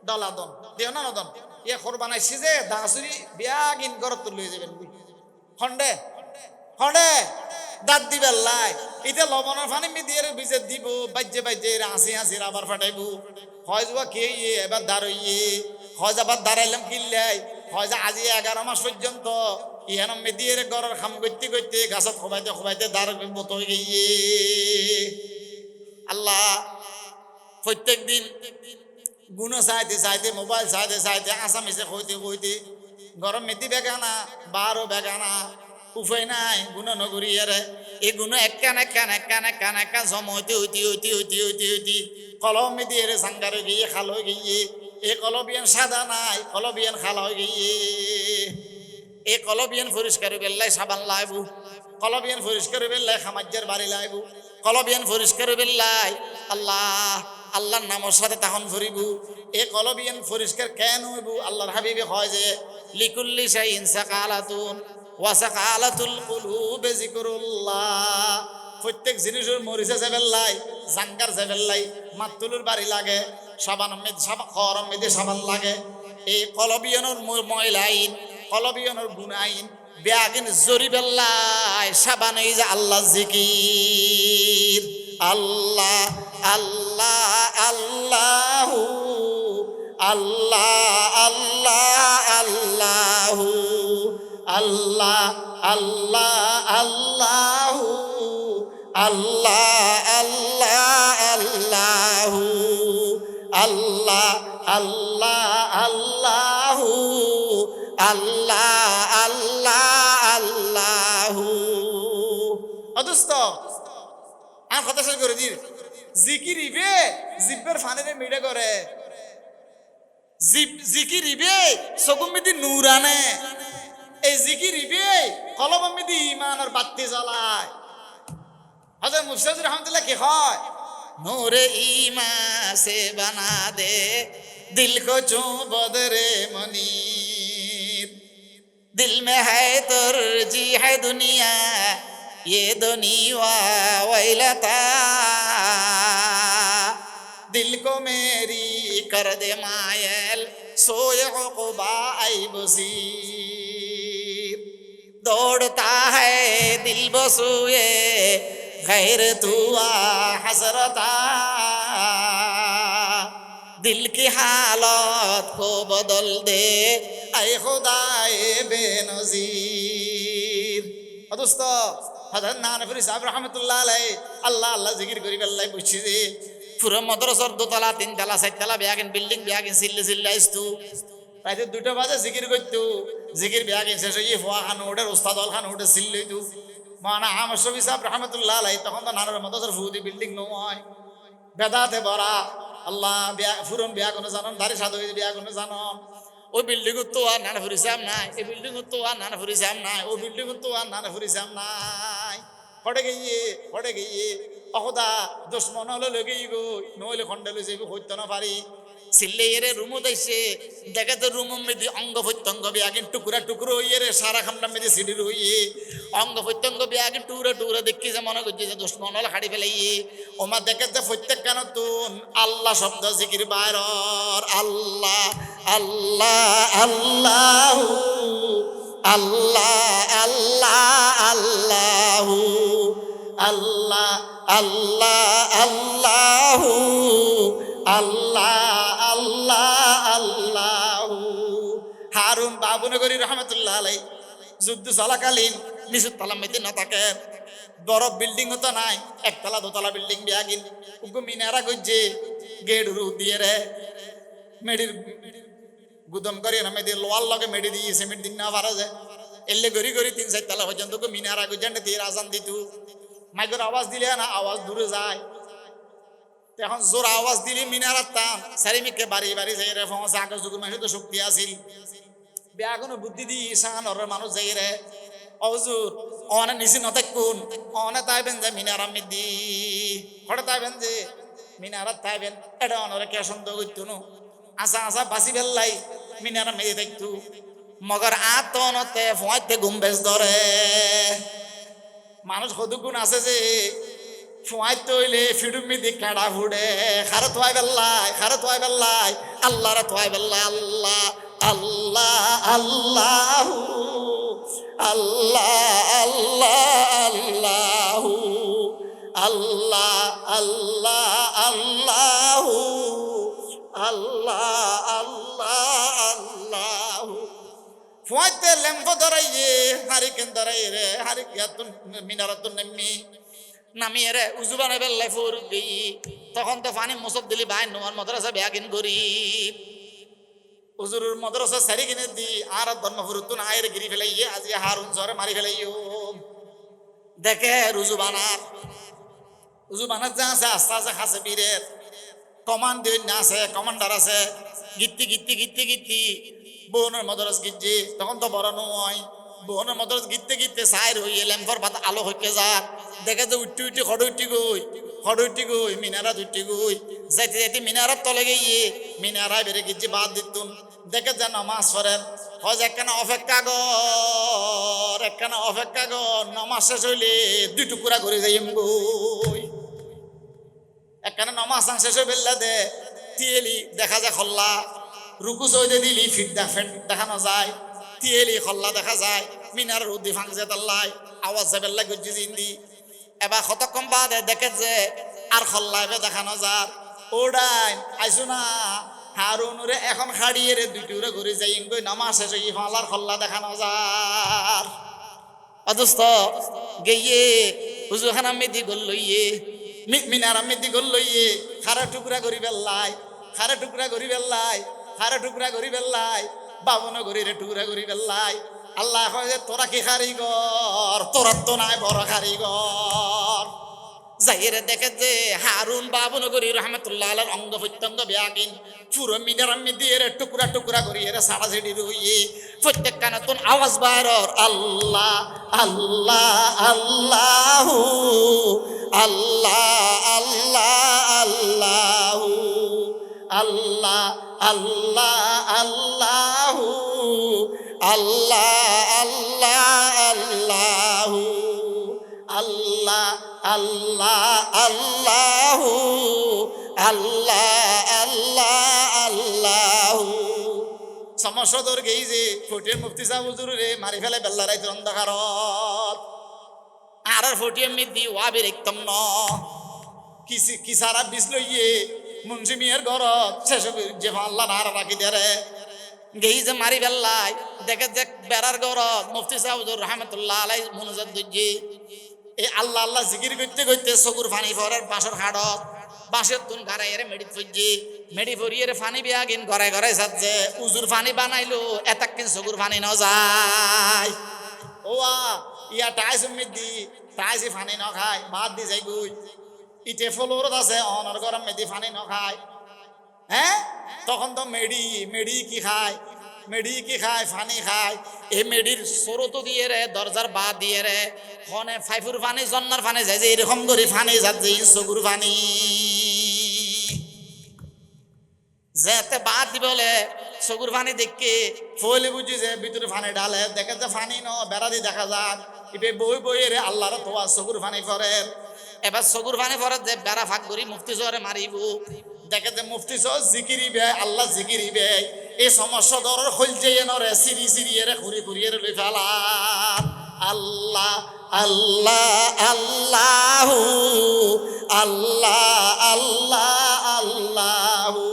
ডলা দন দিও না নদন ইয়ে খর বানাইছি যে দাসুরি বিয়াগিন গরত লই যাবেন খন্ডে খন্ডে দাঁত দিবেন লাই ইতে লবণের পানি দিয়ে বীজের দিব বাজ্যে বাজ্যে হাসি হাসি আবার ফাটাইবো হয় যা কে এবার দাঁড়ইয়ে হয় যাবার দাঁড়াইলাম কিল্লাই হয় যা আজি 11 মাস পর্যন্ত ইহান মেদিয়ে গড়ের খাম করতে করতে গাছত খোবাইতে খোবাইতে দাঁড় মতো গিয়ে আল্লাহ প্রত্যেক দিন গুণ চাইতে চাইতে মোবাইল চাইতে চাইতে আসামিসে কইতে কইতে গরম মেদি বেগানা বারো বেগানা উপায় নাই গুণ নগরী এরে এই গুণ একখান একখান একখান একখান একখান জম হইতে হইতে হইতে হইতে হইতে হইতে কলম মেদি এরে সাঙ্গারে গিয়ে খাল হয়ে গিয়ে এ কলবিয়ান সাদা নাই কলবিয়ান খাল হয়ে গিয়ে এ কলবিয়ান পরিষ্কার বেল্লাই সাবান লাইবু কলবিয়ান পরিষ্কার বেল্লাই খামাজ্যের বাড়ি লাইবু কলবিয়ান পরিষ্কার বেল্লাই আল্লাহ আল্লাহর নামের সাথে তখন ফুরিব এ কলবিয়ান পরিষ্কার কেন হইব আল্লাহর হাবিবে হয় যে লিকুল্লি শাইইন সাকালাতুন ওয়া সাকালাতুল কুলুবে যিকরুল্লাহ প্রত্যেক জিনিসের মরিচা যাবেল্লাই জাঙ্গার যাবেল্লাই মাতুলুর বাড়ি লাগে সাবান মেদ সাবান খরম মেদে সাবান লাগে এই কলবিয়ানোর ময়লাইন কলবিয়ানোর গুনাইন ব্যাগিন জরিবেল্লাই সাবান এই যে আল্লাহ জিকির আল্লাহ আল্লাহ আল্লাহ আল্লাহ আল্লাহ আল্লাহ আল্লাহ আল্লাহ আল্লাহ আল্লাহ আল্লাহ আল্লাহ আল্লাহ আল্লাহ আল্লাহ আল্লাহ আল্লাহ অদস্ত আর কথা শেষ করে দিন জিকির ইবে জিব্বের ফানেরে মিডে করে জিকির ইবে সগুমিদি নূরানে এই জিকির ইবে কলবমিদি ইমানের বাতি জ্বালায় হযরত মুফতি রহমাতুল্লাহ কি হয় নূরে ঈমান সে বানা দে दिल को चूं बदरे मुनीर दिल में है तुर्जी है दुनिया ये दुनिया वैलता दिल को मेरी कर दे मायल सोए उक़बा ऐ बसीर दौड़ता है दिल बसुए गैर तुआ हसरता दिल की हालत को बदल दे ऐ खुदाए बेनजीर। दोस्त হযরত নানফুরি সাহেব রহমতুল্লাহ আলাইহি আল্লাহ আল্লাহ জিকির করি বেল্লাই বুঝছি যে পুরো মাদ্রাসার দোতলা তিনতলা চারতলা বিয়াগিন বিল্ডিং বিয়াগিন সিল্লে সিল্লে আসতো রাতে 2টা বাজে জিকির করতো জিকির বিয়াগিন শেষ হয়ে ফোয়া খান ওঠে ওস্তাদ খান ওঠে সিল্লইতো মানা আমার শফি সাহেব রহমতুল্লাহ আলাইহি তখন তো নানার মাদ্রাসার ফুদি বিল্ডিং নয় বেদাতে ভরা আল্লাহ ফুরন বিয়া কোনো জানন দাড়ি সাদু বিয়া কোনো জানন ওই বিল্ডিং তো আর নানাফুরি সাহেব নাই এই বিল্ডিং তো আর নানাফুরি সাহেব নাই ওই বিল্ডিং তো আর নানাফুরি সাহেব নাই পড়ে গিয়ে অহদা দুশ্মন হলো লেগেই গো নইলে খন্ডে লই যাইব হইতো না পারি সিল্লে এরে রুমো দাইছে দেখে তো রুম মেদি অঙ্গ প্রত্যঙ্গ বিয়াগিন টুকরা টুকরো হইয়ে রে সারা খান্ডা মেদি সিডির হইয়ে অঙ্গ প্রত্যঙ্গ বিয়াগিন টুকরা টুকরা দেখি যে মনে করছে যে দুশ্মন হলো হাড়ি ফেলাইয়ে ওমা দেখে যে প্রত্যেক কেন তুন আল্লাহ শব্দ জিকির বাইরর আল্লাহ আল্লাহ আল্লাহ আল্লাহ আল্লাহ আল্লাহ আল্লাহ আল্লাহ আল্লাহ আল্লাহ আল্লাহ। হারুন বাবুনগরী রহমতুল্লাহ আলাইহি যুদ্ধ চলাকালীন নিচুর তলা মেতে না থাকে বড় বিল্ডিং তো নাই একতলা দোতলা বিল্ডিং বিয়াগিন উগো মিনারা গজ্জে গেট রু দিয়ে রে মেডির গুদম করে না মেদি লোয়ার লগে মেডি দিয়ে সিমেন্ট দিন না পারা যায় এলে গড়ি গড়ি 3-4 তলা পর্যন্ত মিনারা গজ্জান্ডে দিয়ে আজান দিত মাইকের আওয়াজ দিলে না আওয়াজ দূরে যায় এখন জোর আওয়াজ দিলি মিনারাত টান সারিমিকে বাড়ি বাড়ি যাই রে ফসা আগের যুগের মানুষ তো শক্তি আছিল বেয়া কোনো বুদ্ধি দি সাহানর মানুষ যাই রে অজুর অনে নিচে নথাকুন অনে তাইবেন যে মিনারা মিদি হঠাৎ তাইবেন যে মিনারাত তাইবেন এটা অনরে কে সন্দেহ করতো না আসা আসা বাসি বেল্লাই মিনারা মেয়ে দেখতো মগর আতনতে ফোঁয়াতে গুম্বেজ ধরে মানুষ কতগুণ আছে যে ফোঁয়াই তৈলে ফিডুম মিদি কাড়া ফুডে খারে থোয়াই বেল্লাই আল্লাহরে থোয়াই বেল্লাই আল্লাহ আল্লাহ আল্লাহ আল্লাহ আল্লাহ আল্লাহ আল্লাহ আল্লাহ আল্লাহ ফোঁয়াইতে লেম্প ধরাইয়ে হারিকেন ধরাই রে হারিকিয়াতুন মিনারাতুন নামি নামিয়ে রে উজু বানাই বেল্লাই ফুর গই তখন তো পানি মুসব দিলি ভাই নোয়ার মাদ্রাসা বেয়াগিন গরিব উজুরুর মাদ্রাসা সারি কিনে দি আর ধর্মপুরতুন আয়ের গিরি ফেলাইয়ে আজি হারুন জরে মারি ফেলাইও দেখে উজু বানার যা আছে আস্তে আস্তে খাসে বীরের কমান্ড দিন আছে কমান্ডার আছে গিত্তি বোনের মাদ্রাস গিজ্জি তখন তো বড় নয় বোনের মাদ্রাস গিত্তে সাইর হইয়ে ল্যাম্পর পাতা আলো হইকে যা দেখে যে উঠি খড় গই মিনারাত উঠি গই যাইতে মিনারাত তলে গিয়ে মিনারায় বেড়ে গিজ্জি বাদ দিতুন দেখে যে নমাজ পড়েন হজ একখানা অপেক্ষা কর নমাজ শেষ হইলে 2 টুকরা করে যাইম গই একখানা নমাজ শেষ হয়ে বেল্লা দে তিয়েলি দেখা যায় খল্লা রুকু চইদে দিলি ফিট দেখানো যায় তিয়েলি খল্লা দেখা যায় মিনারের উদ্দি ফাংছে তাল্লাই আওয়াজ যাবে বেল্লা গজ্জি জিন্দি এবার কতক্ষণ বাদে দেখে যে আর খল্লা এবার দেখানো যার ওডাই আইসো না হারুনুরে এখন খাড়িয়ে রে 2 টুকরা ঘুরে যাই গই নামাজ শেষ হয়ে ফালার খল্লা দেখানো যার অদস্ত গিয়ে হুজুর খানা মেদি গোল লইয়ে মিনার মেদি গোল লইয়ে খারা টুকরা করি বেল্লাই বাবন করি রে টুকরা করি বেল্লাই আল্লাহ কয় যে তোরা কি কারিগর তোরা তো নাই বড় কারিগর যাইরে দেখে যে হারুন বাবন করি রহমতুল্লাহ আলাইহির অঙ্গ প্রত্যঙ্গ বিয়াকিন পুরো মিনার মেদি রে টুকরা করি রে সাড়া ছিড়ি রইয়ে প্রত্যেক কানাতুন আওয়াজ বাইরর আল্লাহ আল্লাহ আল্লাহ আল্লাহ আল্লাহ আল্লাহ আল্লাহ আল্লাহু আল্লাহ আল্লাহ আল্লাহু আল্লাহ আল্লাহ আল্লাহু আল্লাহ আল্লাহ আল্লাহু সমস্যাদর গেই যে ফটিয়ে মুফতি সাহেব হুজুর রে মারি ফেলে বেল্লা রাইতে অন্ধকারত আর ফটিয়ে মিদি ওয়াবির একদম ন কি সারা বিষ লইয়ে মুন্সি মিয়ার ঘরত শেষ যে আল্লাহ নারা রাখি দেরে গেই যে মারি বেল্লাই দেখে যে বেড়ার ঘরত মুফতি সাহেব হুজুর রহমতুল্লাহ আলাই মনোজাত দুজি এই আল্লাহ আল্লাহ জিকির করতে করতে চকুর ফানি ফরের বাঁশর হাড়ত বাঁশের তুন ঘরে এরে মেডি ফুজি মেডি ফরিয়ে ফানি বিয়া গিন ঘরে ঘরে সাজছে উজুর ফানি বানাইলো এতাক কিন চকুর ফানি ন যায় ও ইয়া টাইস মেদি টাইসি ফানি ন খায় বাদ দি যাই গুই ইটে ফলোরত আছে অনর গরম মেদি ফানি ন খায় হ্যাঁ তখন তো মেডি কি খায় মেডি কি খায় ফানি খায় এই মেডির সরত দিয়ে রে দরজার বা দিয়ে রে ফনে ফাইফুর ফানি জন্নার ফানি যায় যে এরকম করে ফানি যাচ্ছে চকুর ফানি যেতে বাদ দিবে বলে চকুর ফানি দেখে ফলে বুঝি যে ভিতরে ফানি ডালে দেখে যে ফানি ন বেড়া দিয়ে দেখা যাক ইবে বই বই রে আল্লাহর তোয়া চকুর ফানি ফরে এবার চকুর ফানি ফরে যে বেড়া ফাঁক করি মুফতি জরে মারিব দেখে যে মুফতি সহ জিকিরিবে আল্লাহ জিকিরিবে এই সমস্যা দরের খলছে নরে সিরি সিরিয়ে রে খুরি খুরিয়ে লই ফেলা আল্লাহ আল্লাহ আল্লাহু আল্লাহ আল্লাহ আল্লাহু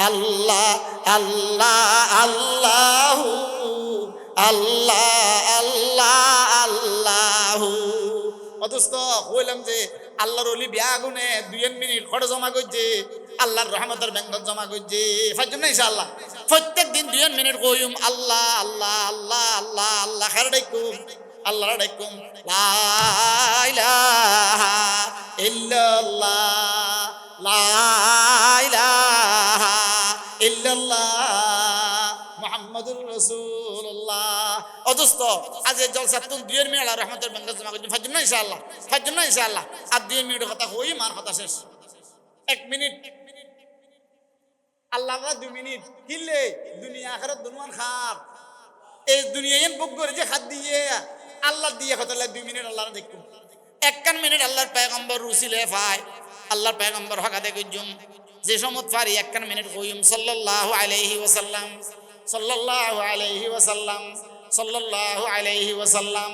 আল্লাহ আল্লাহ আল্লাহু আল্লাহ আল্লাহ আল্লাহু অথচ বললাম যে আল্লাহর ওলি বিয়া গুনে 2 মিনিট খড় জমা করছে আল্লাহর রহমতের ব্যাংকত জমা করছে ফাজুম না ইনশাআল্লাহ প্রত্যেক দিন 2 মিনিট কইম আল্লাহ আল্লাহ আল্লাহ আল্লাহ আল্লাহ খার ডাইকুম আল্লাহ ডাইকুম লা ইলাহা ইল্লাল্লাহ লা ইলাহা ইল্লাল্লাহ মুহাম্মাদুর রাসূলুল্লাহ অদস্ত আজ এই জলসা তুন 2 মিনিট আল্লাহর রহমতের ব্যাংকত জমা করছি ফাজুম না ইনশাআল্লাহ ফাজুম না ইনশাআল্লাহ আর 2 মিনিট কথা কই মার কথা শেষ 1 মিনিট আল্লাহ 2 মিনিট কিলে দুনিয়া আখিরাত দুনওয়ান খার এই দুনিয়ায় বুক করে যে হাত দিয়ে আল্লাহ দিয়ে কথা 2 মিনিট আল্লাহর দেখুন 1 মিনিট আল্লাহর পয়গম্বর রুসিলে পায় আল্লাহর পয়গম্বর হকাতে কইজুম যে সমত পারি 1 মিনিট কইম সাল্লাল্লাহু আলাইহি ওয়াসাল্লাম সাল্লাল্লাহু আলাইহি ওয়াসাল্লাম সাল্লাল্লাহু আলাইহি ওয়াসাল্লাম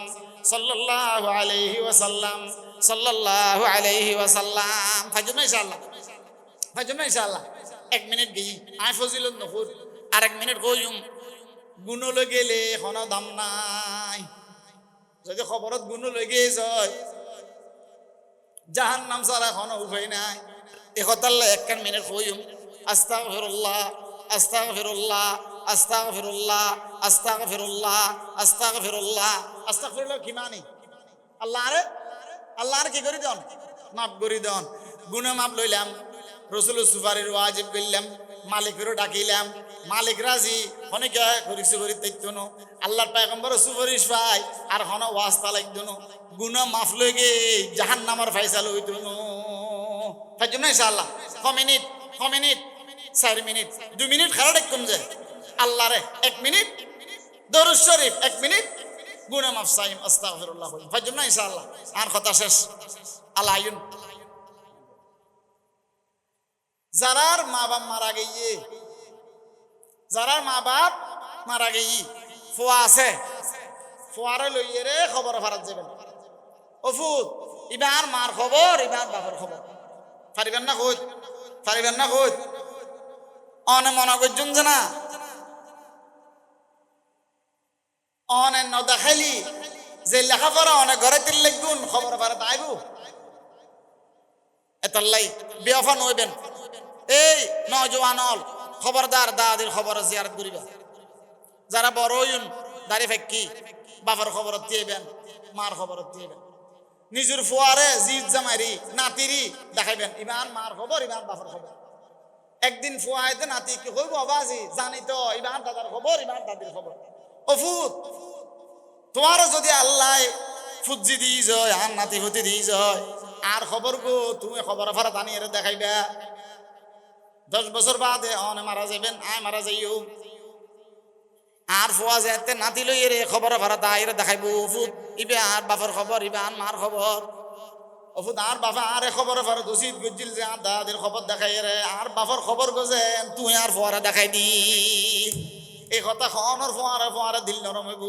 সাল্লাল্লাহু আলাইহি ওয়াসাল্লাম সাল্লাল্লাহু আলাইহি ওয়াসাল্লাম ফাজুম ইনশাআল্লাহ ফাজুম ইনশাআল্লাহ 1 মিনিট গই আই ফজিলত নফুর আর 1 মিনিট কইম গুণ লই গেলে কোনো দাম নাই যদি খবরত গুণ লই গে যায় জাহান্নাম ছাড়া কোনো উপায় নাই একতাল্লাহ 1 মিনিট কইম আস্তাগফিরুল্লাহ আস্তাগফিরুল্লাহ আস্তাগফিরুল্লাহ আস্তাগফিরুল্লাহ আস্তাগফিরুল্লাহ আস্তাগফিরুল্লাহ কি মানে আল্লাহর কি করি দেন মাফ করি দেন গুনাহ মাফ লইলাম রাসূল সুফারির ওয়াজিব কইলাম মালিকেরও ডাকিলাম মালিক রাজি অনেকে করিছে করি তাইতনো আল্লাহর পয়গম্বর সুফারিশ পাই আর হন ওয়াস্তা লাগদনো গুনাহ মাফ লইগে জাহান্নামের ফয়সালা হইতনো ফাজুম না ইনশাআল্লাহ 4 মিনিট 4 মিনিট 2 মিনিট খাড়া দেখুন যে আল্লাহ রে 1 মিনিট দরুদ শরীফ 1 মিনিট গুনাহ মাফ সাইম আস্তাগফিরুল্লাহ ফাজুম না ইনশাআল্লাহ আর কথা শেষ আলাইন যারার মা বাপ মারা গিয়ে যারার মা বাপ মারা গিয়ে ফুয়া আছে ফুয়ারে লইয়ে রে খবর ফারাত যাবেন অফুত ইবার মার খবর ইবার বাবার খবর পারিবেন না কই অনে মনে করছেন যে না অনে ন দেখাইলি যে লেখাপড়া অনেক ঘরে তিল লিখুন খবর ফারাত আইব এতাল্লাই বিয়াফা নইবেন এই নজওয়ানল খবরদার দাদির খবর জিয়ারত করিবা যারা বড় হইন দাড়ি ফেক্কি বাবার খবর দিয়েবেন মার খবর দিয়েবেন নিজের ফুয়ারে জিদ জামাইরি নাতিরি দেখাইবেন ইমান মার খবর ইমান বাবার খবর একদিন ফুয়াইতে নাতি কি কইব বাবাজি জানি তো ইমান দাদার খবর ইমান দাদির খবর অফুত তোমার যদি আল্লাহ ফুজি দি যায় আর নাতি ফুটি দি যায় আর খবর গো তুমি খবর ফারা টানিয়ে দেখাইবা 10 বছর বাদে অনে মারা যাবেন, আয় মারা যাইও। আর ফোয়া যেতে নাতি লই রে খবর ভাড়া তাইরে দেখাইবো ফুত ইবে আর বাপর খবর, ইবে আর মার খবর। অফুত আর বাবা আরে খবর ভাড়া দোষিত গজিল যে আর দাদের খবর দেখাই রে, আর বাপর খবর গজেন তুই আর ফোয়ারা দেখাই দি। এই কথা খনর ফোয়ারা ফোয়ারা দিল নরম হইব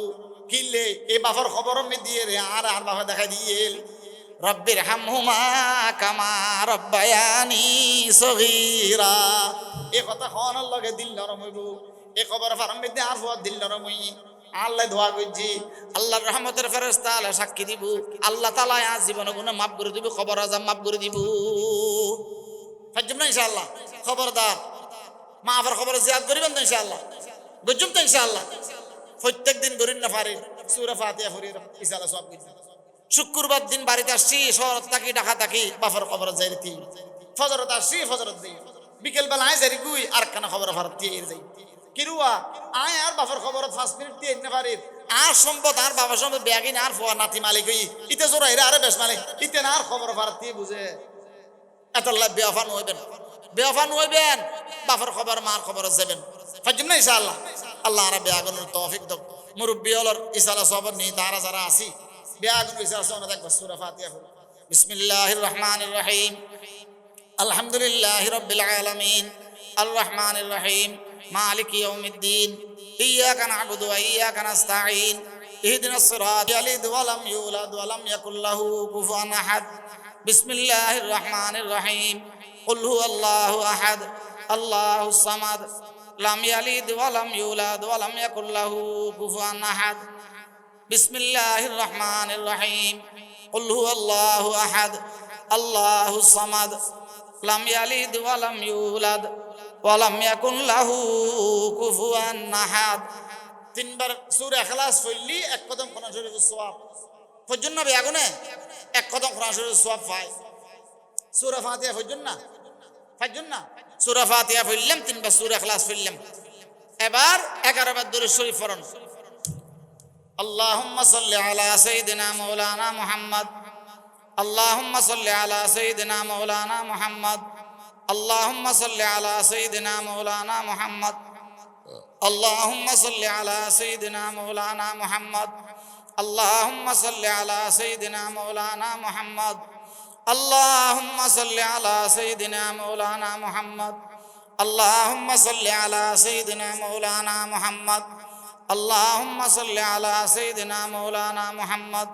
কিনলে এই বাপর খবর মে দিয়ে রে আর বাবা দেখাই দিয়ে। রব্বির হামহুমা কামা রব্বায়ানি সগীরা, এই কথা খনর লগে দিল নরম হইব। এই খবর ফারাম মে আর ফোয়ার দিল নরম হই। আল্লাহ দোয়া করছি, আল্লাহর রহমতের ফেরেশতা আল্লাহ সাক্ষী দিব, আল্লাহ তাআলা আজ জীবন গুনাহ মাফ করে দিব, খবর আজাব মাফ করে দিব। ফাজম না ইনশাআল্লাহ। খবরদার মাফের খবর জিয়াদ করিবেন তো ইনশাআল্লাহ, বুঝুম তো ইনশাআল্লাহ। প্রত্যেক দিন করিন না পারেন সূরা ফাতিহা পড়ি ইনশাআল্লাহ সব কিছু। শুক্রবার দিন বাড়িতে আসছি, শহর থাকি ঢাকা থাকি, বাফর খবর যাইতি। ফজরত আসছি, ফজরত দেই, বিকেল বেলা আয় যাই গুই আর কানা খবর ফারত দিয়ে যাই। কিরুয়া আয় আর বাফর খবর 5 মিনিট দিয়ে না পারি। আর সম্পদ আর বাবার সম্পদ ব্যাগিন আর ফোয়া নাতি মালিক হই ইতে জোরা এরা আরে বেশ মালিক ইতে না আর খবর ফারত দিয়ে বুঝে। এতল্লাহ বেওয়াফান হইবেন, বেওয়াফান হইবেন, বাফর খবর মার খবর যাবেন। ফাজম না ইনশাআল্লাহ। আল্লাহ আর বেয়াগুনের তৌফিক দাও। মুরব্বি হলর ইনশাআল্লাহ সবর নি তারা যারা আসি বেয়াগুন ইনশাআল্লাহ সোনা দেখবা সূরা ফাতিহা পড়ো। বিসমিল্লাহির রহমানির রহিম, আলহামদুলিল্লাহি রাব্বিল আলামিন, আর রহমানির রহিম, মালিকি ইয়াউমিদ্দিন, ইয়াকা না'বুদু ওয়া ইয়াকা নাস্তাঈন, ইহদিনাস সিরাতাল মুস্তাকিম ওয়া লাম ইউলাদ ওয়া লাম ইয়াকুল লাহু কুফুয়ান আহাদ। বিসমিল্লাহির রহমানির রহিম, কুল হুয়াল্লাহু আহাদ, আল্লাহুস সামাদ, লাম ইয়ালিদ ওয়া লাম ইউলাদ ওয়া লাম ইয়াকুল লাহু কুফুয়ান আহাদ। বিসমিল্লাহির রহমানির রহিম, কুল হুয়াল্লাহু আহাদ, আল্লাহুস সামাদ, লাম ইয়ালিদ ওয়া লাম ইউলাদ ওয়া লাম ইয়াকুল লাহু কুফুয়ান আহাদ। তিনবার সূরা ইখলাস পড়লি এক কদম কোরআন শরীফের সওয়াব। ফজর না বেয়াগুনে এক কদম কোরআন শরীফের সওয়াব পায়। সূরা ফাতিহা ফজর না, ফজর না সূরা ফাতিহা পড়লাম, তিনবার সূরা ইখলাস পড়লাম। এবার 11 বার দরুদ শরীফ পড়ুন। আল্লাহুম্মা সাল্লি আলা সাইয়্যিদিনা মাওলানা মুহাম্মদ, আল্লাহুম্মা সাল্লি আলা সাইয়্যিদিনা মাওলানা মুহাম্মদ, আল্লাহুম্মা সাল্লি আলা সাইয়্যিদিনা মাওলানা মুহাম্মদ, আল্লাহুম্মা সাল্লি আলা সাইয়্যিদিনা মাওলানা মুহাম্মদ, আল্লাহুম্মা সাল্লি আলা সাইয়্যিদিনা মাওলানা মুহাম্মদ, আল্লাহুম্মা সাল্লি আলা সাইয়্যিদিনা মাওলানা মুহাম্মদ, আল্লাহুম্মা সাল্লি আলা সাইয়্যিদিনা মাওলানা মুহাম্মদ, আল্লাহুম্মা সাল্লি আলা সাইয়্যিদিনা মাওলানা মুহাম্মদ,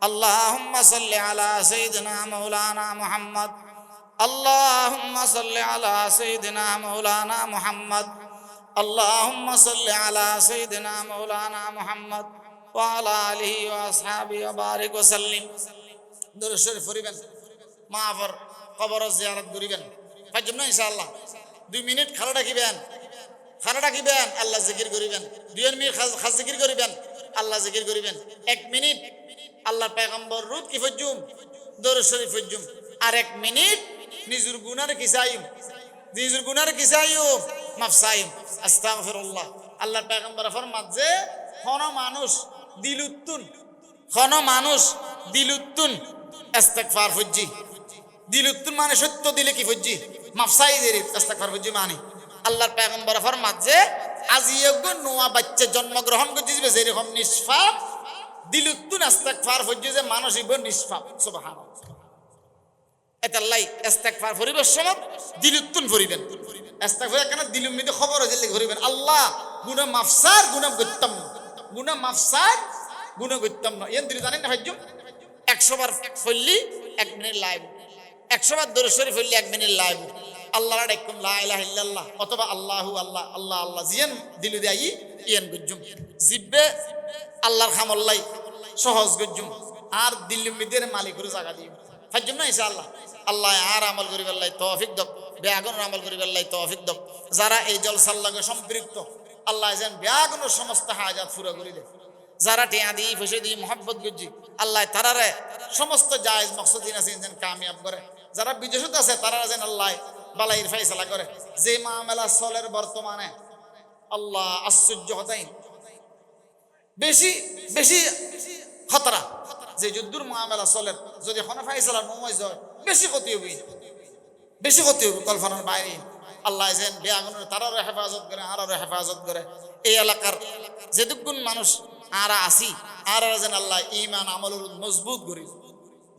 আল্লাহুম্মা সাল্লি আলা সাইয়্যিদিনা মাওলানা মুহাম্মদ, আল্লাহুম্মা সাল্লি আলা সাইয়্যিদিনা মাওলানা মুহাম্মদ, আল্লাহুম্মা সাল্লি আলা সাইয়্যিদিনা মাওলানা মুহাম্মদ ওয়া আলা আলিহি ওয়া আসহাবিহি ওয়া বারিক ওয়া সাল্লিম। দরুদ শরীফ পড়িবেন, মাফর কবর জিয়ারত করিবেন। পাইছেন না ইনশাআল্লাহ। 2 মিনিট খাড়া রাখিবেন, খাড়া রাখিবেন, আল্লাহ জিকির করিবেন। 2 মিনিট খাস জিকির করিবেন, আল্লাহ জিকির করিবেন। 1 মিনিট আল্লাহর পয়গম্বর রূপ কি ফজুম, দরুদ শরীফ ফজুম। আর 1 মিনিট নিজের গুনার কিসাইম, নিজের গুনার কিসাইম মাফসাইম আস্তাগফিরুল্লাহ। আল্লাহর পয়গম্বর ফরমাত যে কোন মানুষ দিলুত্তুন, কোন মানুষ দিলুত্তুন ইস্তিগফার ফজি, দিলুত্তুন মানে সত্য দিলে কি ফজি মাফসাইদের ইস্তিগফার ফজি মানে। আল্লাহর পয়গম্বর ফরমাত যে আজিয়গ নোয়া বাচ্চা জন্মগ্রহণ করছে যেরকম নিষ্পাপ, দিলুত্তুন ইস্তিগফার ফজি যে মানুষ ইব নিষ্পাপ। সুবহানাল্লাহ। এতাল্লাই ইস্তিগফার ফরিবার সময় দিলুত্তুন ফরিবেন। ইস্তিগফার কেন দিলুম মিতে খবর হইলে করিবেন আল্লাহ গুনাহ মাফসার গুনাহ গত্তম, গুনাহ মাফসার গুনাহ গত্তম না। এন দিল জানেন না ভাইজুম 100 বার ফললি 1 মিনিট লাইভ, 100 বার দরুদ শরীফ ফললি 1 মিনিট লাইভ। আল্লাহর ডাকুম লা ইলাহা ইল্লাল্লাহ অথবা আল্লাহু আল্লাহ আল্লাহ আল্লাহ জিয়ান দিলু দেই ইয়েন গজ্জুম জিব্বে আল্লাহর খামল্লাই সহজ গজ্জুম আর দিল মিদের মালিকের জায়গা দিই। ফাজম না ইনশাআল্লাহ। আল্লাহ আর আমল করি আল্লাহ তৌফিক দাও, বেয়াগুনের আমল করি আল্লাহ তৌফিক দাও। যারা এই জলসার লগে সম্পৃক্ত আল্লাহ যেন বেয়াগুনের সমস্ত হাজাত পুরো করে দেয়। যারা টিয়া দিই পয়সা দিই মোহাব্বত গুজি আল্লাহ তারারে সমস্ত জায়েজ মকসদিন আছে যেন কামিয়াব করে। যারা বিদেশত আছে তারা যেন আল্লাহ বালাইর ফয়সালা করে। যে মামলা চলের বর্তমানে আল্লাহ আশ্চর্য হতাই বেশি বেশি খতরা, যে যুদ্ধর মামলা চলের যদি এখন ফয়সালা নময় যায় বেশি ক্ষতি হবে, বেশি ক্ষতি হবে কল্পনার বাইরে। আল্লাহ যেন বেআগুনের তারারও হেফাজত করে, আরও হেফাজত করে। এই এলাকার যেটুকুন মানুষ আরা আসি আর যেন আল্লাহ ইমান আমলের মজবুত করি।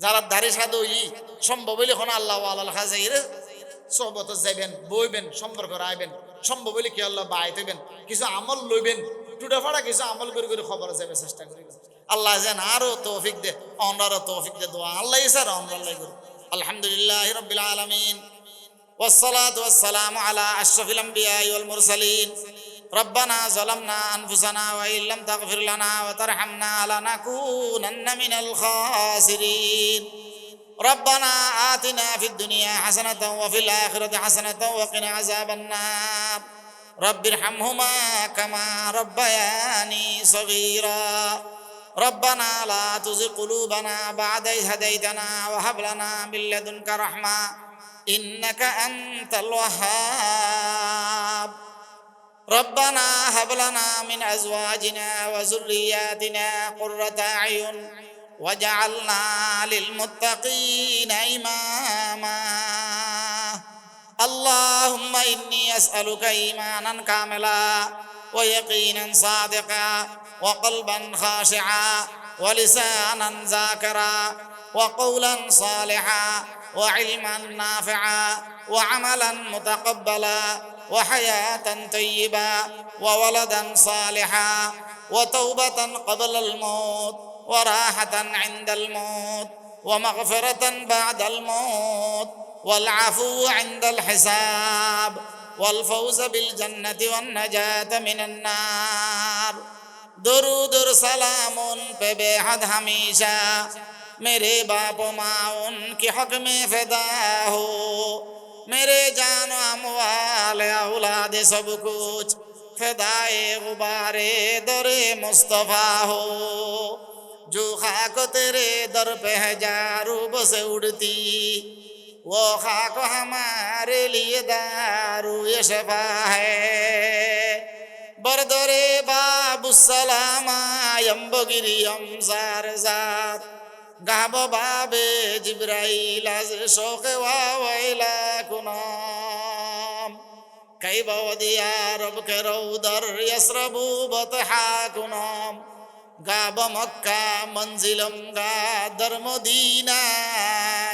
যারা দাড়ি সাধু সম্ভব হইলে এখন আল্লাহ আল্লাহ খাজাইরে সহবত যাইবেন, বইবেন, সম্পর্ক রাখবেন। সম্ভব হইলে কি আল্লাহ বাইতেবেন, কিছু আমল লইবেন, টুটা ফাড়া কিছু আমল করে করে খবর যাবে চেষ্টা করিবেন। আল্লাহ যেন আরো তৌফিক দে, অন্যরও তৌফিক দে। দোয়া আল্লাহ স্যার আল্লাহ করি। আলহামদুলিল্লাহ রাব্বিল আলামিন والصلاة والسلام على أشرف الأنبياء والمرسلين ربنا ظلمنا أنفسنا وإن لم تغفر لنا وترحمنا لنكونن من الخاسرين ربنا آتنا في الدنيا حسنة وفي الآخرة حسنة وقنا عذاب النار رب ارحمهما كما ربياني صغيرا ربنا لا تزغ قلوبنا بعد إذ هديتنا وهب لنا من لدنك رحمة إنك أنت الوهاب ربنا هب لنا من أزواجنا وذرياتنا قرة أعين وجعلنا للمتقين إماما اللهم إني أسألك إيمانا كاملا ويقينا صادقا وقلبا خاشعا ولسانا ذاكرا وقولا صالحا وعلما نافعا وعملا متقبلا وحياة طيبة وولدا صالحا وتوبة قبل الموت وراحة عند الموت ومغفرة بعد الموت والعفو عند الحساب والفوز بالجنة والنجاة من النار درود سلام पे बेहद हमेशा मेरे बाप माँ उनके हक में फिदा हो मेरे जान अमवाल औलाद सब कुछ फिदाए गुबारे दरे मुस्तफ़ा हो जो खाक तेरे दर पे है जारूब से उड़ती वो खाक हमारे लिए दारू ये शफा है बरदरे बाबुसलामा यम्बगिरी अमजार जात गाबो बाबे जिब्राइल आज शौक़ वावैला कुनाम कई बवदिया रब के रौदर यसरबू बतहा कुनाम गाबो मक्का मंजिलम गा दर मदीना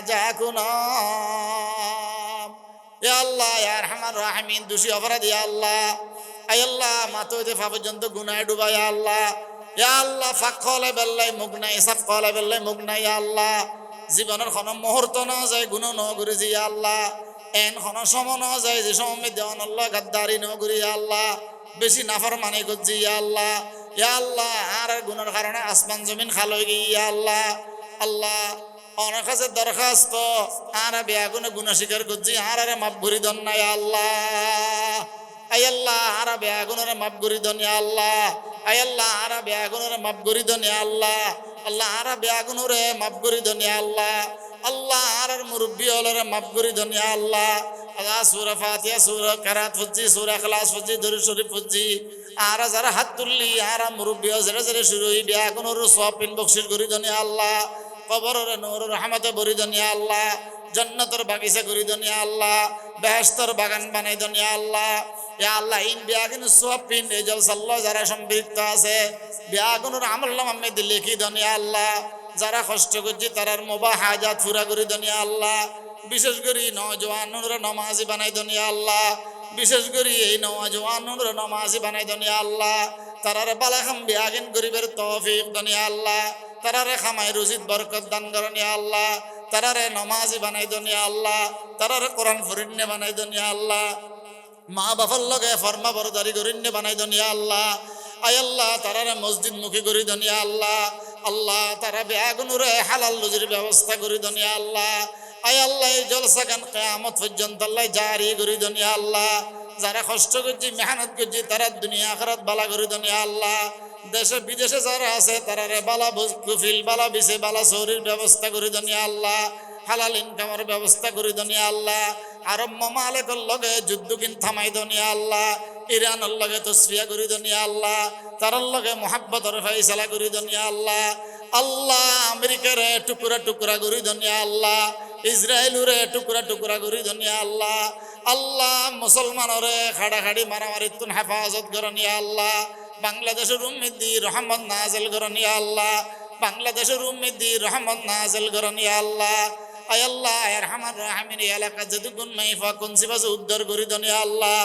जा कुनाम या अल्लाह या रहमान रहीम दुशी अपराध या अल्लाह আয় আল্লাহ মাতো হইতে পা পর্যন্ত গুনায় ডুবা ইয়া আল্লাহ ইয়া আল্লাহ ফাঁক খলে বেল্লাই মুখ নাই সাপ খলে বেল্লাই মুখ নাই ইয়া আল্লাহ জীবনের কোনো মুহূর্ত না যায় গুণ ন করি যে ইয়া আল্লাহ এন কোনো সময় না যায় যে সময় দেওয়ান আল্লাহ গাদ্দারি ন করি ইয়া আল্লাহ বেশি নাফরমানি করছি ইয়া আল্লাহ আর গুণের কারণে আসমান জমিন খালই গিয়ে ইয়া আল্লাহ আল্লাহ অনেক কাছে দরখাস্ত আর বেয়াগুনে গুনাহ স্বীকার করছি আর মাফ করি দেন না ইয়া আল্লাহ আয় আল্লাহ আরা বেয়াগুনের মাফ করি দেন ইয়া আল্লাহ আয় আল্লাহ আরা বেয়াগুনের মাফ করি দেন ইয়া আল্লাহ আল্লাহ আরা বেয়াগুনরে মাফ করি দেন ইয়া আল্লাহ আল্লাহ আরার মুরব্বি হলরে মাফ করি দেন ইয়া আল্লাহ আল্লাহ সূরা ফাতিহা সূরা কিরাত ফুজি সূরা ইখলাস ফুজি দরুদ শরীফ ফুজি আরা যারা হাত তুললি আরা মুরব্বি যারা যারা শুরু হই বেয়াগুনের সওয়াব পিন বখশিশ করি দেন ইয়া আল্লাহ কবরের নূর রহমতে ভরি দেন ইয়া আল্লাহ জান্নাতের বাগিচা করি দেন ইয়া আল্লাহ বেহেশতের বাগান বানাই দেন ইয়া আল্লাহ ইয়া আল্লাহ ইন বিয়াগুন সওয়াব পিন এই জলসাল্লাহ যারা সম্পৃক্ত আছে বিয়াগুনের আমলনাম আমি লিখি দেন ইয়া আল্লাহ যারা কষ্ট করছি তারার মুবাহ হাজাত পুরা করি দেন ইয়া আল্লাহ বিশেষ করে নওজওয়ানরা নামাজি বানাই দেন ইয়া আল্লাহ বিশেষ করে এই নওজওয়ানরা নামাজি বানাই দেন ইয়া আল্লাহ তারার বালাখাম বিয়াগিন গরিবের তৌফিক দেন ইয়া আল্লাহ তারারে খামাই রুজিত বরকত দান করেন ইয়া আল্লাহ তারারে নামাজি বানাই দেন ইয়া আল্লাহ তারারে কোরআন ফরিন্নে বানাই দেন ইয়া আল্লাহ মা বাবার লগে ফরমা বরদারি করিন্নে বানাই দেন ইয়া আল্লাহ আয় আল্লাহ তারারে মসজিদ মুখী করি দেন ইয়া আল্লাহ আল্লাহ তারা বেয়াগুনুরে হালাল রুজির ব্যবস্থা করি দেন ইয়া আল্লাহ আয় আল্লাহ এই জলসা গান কিয়ামত পর্যন্ত আল্লাহ জারি করি দেন ইয়া আল্লাহ যারা কষ্ট করছি মেহনত করছি তারা দুনিয়া আখিরাত বালা করি দেন ইয়া আল্লাহ দেশে বিদেশে যারা আছে তারারে বালা কুফিল বালা বিছে বালা শরীর ব্যবস্থা করি দেন ইয়া আল্লাহ হালাল ইনকামের ব্যবস্থা করি দেন ইয়া আল্লাহ আরব মামালিকের লগে যুদ্ধ কিন থামাই দেন ইয়া আল্লাহ ইরানের লগে তসফিয়া করি দেন ইয়া আল্লাহ তারার লগে মুহাব্বতের ফয়সালা করি দেন ইয়া আল্লাহ আল্লাহ আমেরিকার টুকরা টুকরা করি দেন ইয়া আল্লাহ ইসরায়েলুরে টুকরা টুকরা করি দুনিয়া আল্লাহ আল্লাহ মুসলমানরে খাড়াখাড়ি মারামারি তুন হেফাজত করন ইয়া আল্লাহ বাংলাদেশের উম্মিদি রহমত নাজিল করন ইয়া আল্লাহ বাংলাদেশের উম্মিদি রহমত নাজিল করন ইয়া আল্লাহ আয় আল্লাহ আরহামার রাহিমিন এই এলাকা যেদুকুন মাইফা কনসিবাস উদ্ধার করি দুনিয়া আল্লাহ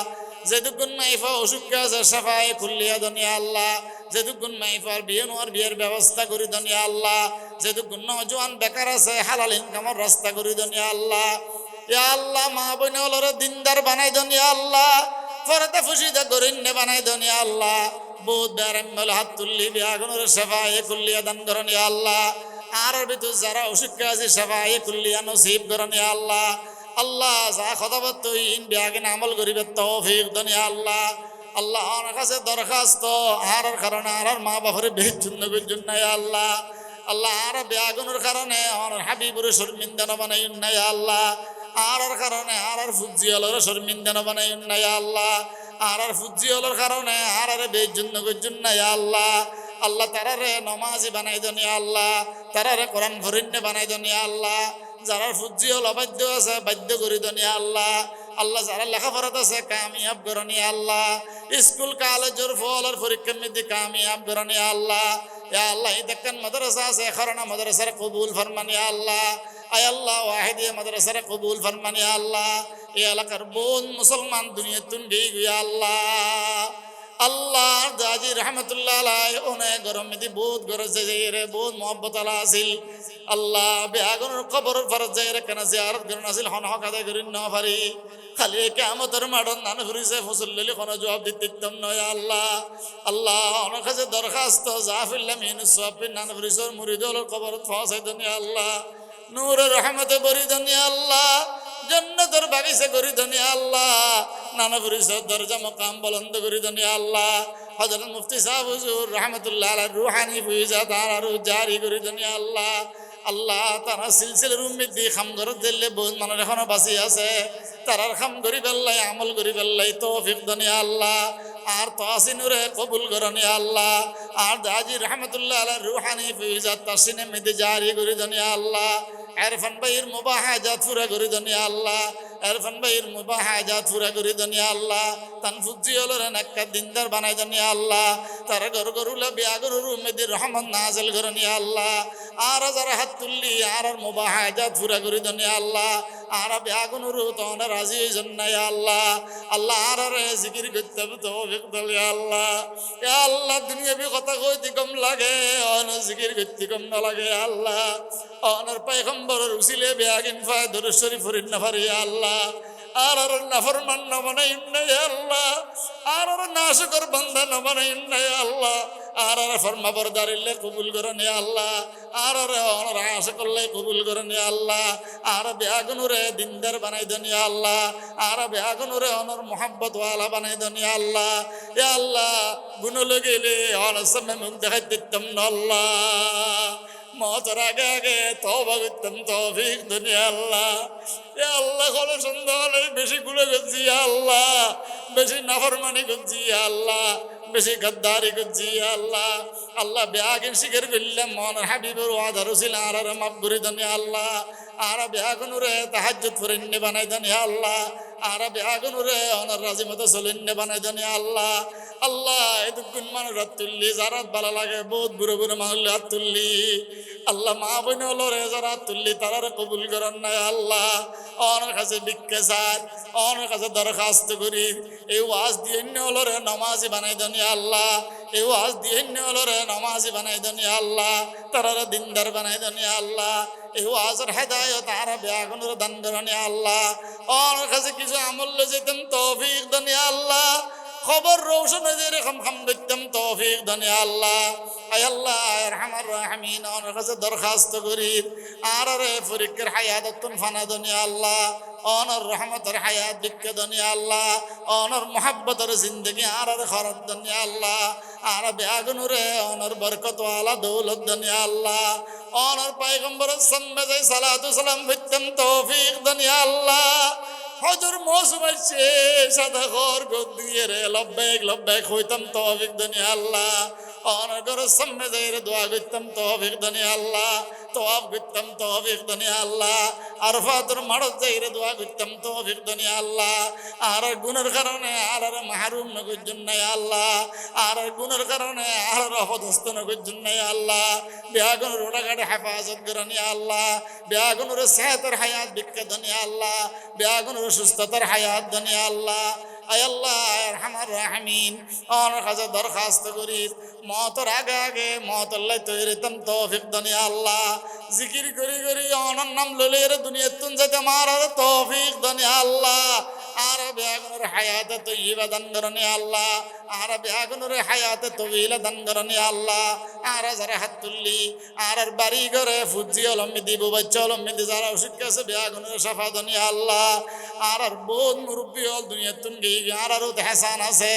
যেদুকুন মাইফা অসুখ আছে সাফায়ে কুল্লিয়া দুনিয়া আল্লাহ যেদুকুন মাইফার বিয়ে নোয়ার বিয়ের ব্যবস্থা করি দুনিয়া আল্লাহ যেদুকুন নওজোয়ান বেকার আছে হালাল ইনকামের রাস্তা করি দুনিয়া আল্লাহ ইয়া আল্লাহ মা বোনে হলরে দিনদার বানাই দুনিয়া আল্লাহ ফরতে ফুসিদা গরিন্নে বানাই দুনিয়া আল্লাহ বহুত বেরাম্মল হাত তুললি বিয়াগুনের সাফায়ে কুল্লিয়া দান করন ইয়া আল্লাহ আর ভিতর যারা অসুখ আছে সাফায়ে কুল্লিয়া নসিব করন ইয়া আল্লাহ আল্লাহ যা খতাবত তুইন বিয়াগিন আমল করিবে তৌফিক দুনিয়া আল্লাহ আল্লাহ আমার কাছে দরখাস্ত আর কারণে আর মা বাপরে বেহুন্ন করছেন না আল্লাহ আল্লাহ আর বেয়াগুনের কারণে আমার হাবিবুরে শর্মিন্দা না বানাইন না আল্লাহ আর কারণে আর ফুজিয়ালের শর্মিন্দা না বানাইন না আল্লাহ আর ফুজিয়ালের কারণে আর বেহুন্ন করছেন না আল্লাহ আল্লাহ তারারে নমাজি বানাই দেন আল্লাহ তারারে কোরআন ফরিন্নে বানাই দেন আল্লাহ যারা ফুজিয়াল অবাধ্য আছে বাধ্য করে দেন আল্লাহ আল্লাহ যারা লেখাপড়াত আছে কামিয়াব করনি আল্লাহ স্কুল কলেজের ফলের পরীক্ষার মধ্যে কামিয়াব করনি আল্লাহ ইয়া আল্লাহ এই দেখেন মাদ্রাসা আছে খরানা মাদ্রাসার কবুল ফরমানি আল্লাহ আয় আল্লাহ ওয়াহিদিয়া মাদ্রাসার কবুল ফরমানি আল্লাহ এই এলাকার বোন মুসলমান দুনিয়া তুন গিয়ে আল্লাহ আল্লাহ দাজি রহমতুল্লাহ আলাই অনেক গরম মেদি বহুত গরজ যাই রে বহুত মোহব্বত আলা আছিল আল্লাহ বেআগুনের কবরের ফরজ যাই রে কেন জিয়ারত করন আছিল হন হক আদায় করিন না পারি খালি কিয়ামতের মাঠত নান ঘুরিছে মুসল্লি কোন জবাব দিতেম নয় আল্লাহ আল্লাহ অনেক কাছে দরখাস্ত জাফিল্লাহ মিনুস সাফিন নান ঘুরিছর মুরিদুল কবরত ফাসাই দুনিয়া আল্লাহ নূরের রহমতে বরি দুনিয়া আল্লাহ জান্নাতের বাগিচা করি দুনিয়া আল্লাহ নানা পরিষদ দরজা মকাম বলন্দ করি দুনিয়া আল্লাহ হযরত মুফতি সাহেব হুজুর রাহমাতুল্লাহ আলাইহি রুহানি ফয়জাত আর জারি করি দুনিয়া আল্লাহ আল্লাহ তারা সিলসিলার উম্মতি খাম ঘরত দিলে বহুত মানুষ এখনো বাঁচি আছে তারার খাম করি বেল্লাই আমল করি বেল্লাই তৌফিক দুনিয়া আল্লাহ আর তাসিনুরে কবুল করনি আল্লাহ আর দাজি রহমতুল্লাহ আলাইহি রুহানি ফয়জাত তাসিনে মেদি জারি করি দুনিয়া আল্লাহ আরফান ভাইয়ের মুবাহাজাত পুরা করে দুনিয়া আল্লাহ আরফান ভাইয়ের মুবাহাজাত পুরা করে দুনিয়া আল্লাহ তানফুজি হলর নাক্কা দিনদার বানাই দুনিয়া আল্লাহ তার ঘর গরুলা বিয়া গরুর উম্মতির রহমত নাজিল করনি আল্লাহ আর যারা হাত তুললি আর মুবাহাজাত পুরা করে দুনিয়া আল্লাহ আর বিয়া গনুর তোন রাজি হইছেন না আল্লাহ আল্লাহ আর জিকির করতে তৌফিক দাও ইয়া আল্লাহ ইয়া আল্লাহ দুনিয়াবি কথা কইতে কম লাগে অন জিকির করতে কম না লাগে আল্লাহ অনর পয়গম্বরের উসিলে বেয়াগিন ফায় দরুদ শরীফ পড়িন না পারি আল্লাহ আর নাফরমান না বানাইন না আল্লাহ আর নাশকর বান্দা না বানাইন না আল্লাহ আর ফরমা বরদারিল্লে কবুল করনি আল্লাহ আর অনর আশা করলে কবুল করনি আল্লাহ আর বেয়াগুনুরে দিনদার বানাই দেনি আল্লাহ আর বেয়াগুনুরে অনর মোহাব্বত ওয়ালা বানাই দেনি আল্লাহ ইয়া আল্লাহ গুণ লগেলে অনর সামনে মুখ দেখাই দিতাম না আল্লাহ মতের আগে আগে তওবা করতাম তৌফিক দুনিয়া আল্লাহ ইয়া আল্লাহ কোন সন্দেহ বেশি গুলো করছি আল্লাহ বেশি নাফরমানি করছি আল্লাহ বেশি গদ্দারি করছি আল্লাহ আল্লাহ বেয়াগিন শিকার করলাম মনের হাবিবের ওয়াদার ছিল আর মাফ করে দুনিয়া আল্লাহ আর বেয়াগুনুরে তাহাজ্জুদ পড়িন্নে বানাই দুনিয়া আল্লাহ আর বেয়াগুনুরে অনর রাজি মতো চলিন্নে বানাই দুনিয়া আল্লাহ আল্লাহ এতক্ষণ মানুষ হাত তুললি যারা ভালো লাগে বহুত বুড়ো বুড়ো মানুষ হাত তুললি আল্লাহ মা বোন হলো রে যারা হাত তুললি তারা কবুল করেন না আল্লাহ অনেক কাছে ভিক্ষা চার অনেক কাছে দরখাস্ত করি এই ওয়াজ দিয়ে হলো রে নমাজি বানাই দেনি আল্লাহ এই ওয়াজ দিয়ে হলো রে নমাজি বানাই দেনি আল্লাহ তারা দিনদার বানাই দেনি আল্লাহ এই ওয়াজের হেদায়ত আর বেয়াগুনের দান করেনি আল্লাহ অনেক কাছে কিছু আমল যেতেন তৌফিক দেনি আল্লাহ খবর রৌশন যেরকম খাম করতাম তৌফিক দুনিয়া আল্লাহ আয় আল্লাহ আরহামার রাহিমিন ওনার কাছে দরখাস্ত করি আর পরীক্ষার হায়াততুন ফানা দুনিয়া আল্লাহ অনর রহমতের হায়াত বিক্কে দুনিয়া আল্লাহ অনর মোহাব্বতের জিন্দগি আর খরচ দুনিয়া আল্লাহ আর বেয়াগুনুরে অনর বরকত ওয়ালা দৌলত দুনিয়া আল্লাহ অনর পয়গম্বরের সামনে যাই সালাতু সালাম করতাম তৌফিক দুনিয়া আল্লাহ হজর মৌসুম আসছে সাদা ঘর গদ দিয়ে রে লব্বেক লব্বেক হইতাম তৌফিক দুনিয়া আল্লাহ অনগর সামনে যাই দোয়া করতাম তৌফিক দনি আল্লাহ তওয়াব করতাম তৌফিক দনি আল্লাহ আরফাতের মারত যাই দোয়া করতাম তৌফিক দনি আল্লাহ আর গুণের কারণে আর মাহরুম নগর জন্য আল্লাহ আর গুণের কারণে আর অপদস্থ নগর জন্য আল্লাহ বেয়াগুনের ওটাঘাটে হেফাজত করেনি আল্লাহ বেয়াগুনের সেহতের হায়াত বিক্ষা দনি আল্লাহ বেয়াগুনের সুস্থতার হায়াত দনি আল্লাহ আয় আল্লাহ আরহামার রাহিমিন আমার কাছে দরখাস্ত করি মতের আগে আগে মত আল্লাহ তৈরিতাম তৌফিক দনি আল্লাহ জিকির করি করি অনার নাম ললে দুনিয়া তুন যেতে মারার তৌফিক দনি আল্লাহ আর বেগুনের হায়াতে তৈবা দান করনি আল্লাহ আর বেগুনের হায়াতে তবিলা দান করনি আল্লাহ আর যারা হাত তুললি আর বাড়ি ঘরে ফুজি অলম্মিদি বুবাচ্চা অলম্মিদি যারা শিক্ষাছে বেগুনের সাফা দনি আল্লাহ আর বহুত মুরব্বী হল দুনিয়া তুন গিয়ে আর হেসান আছে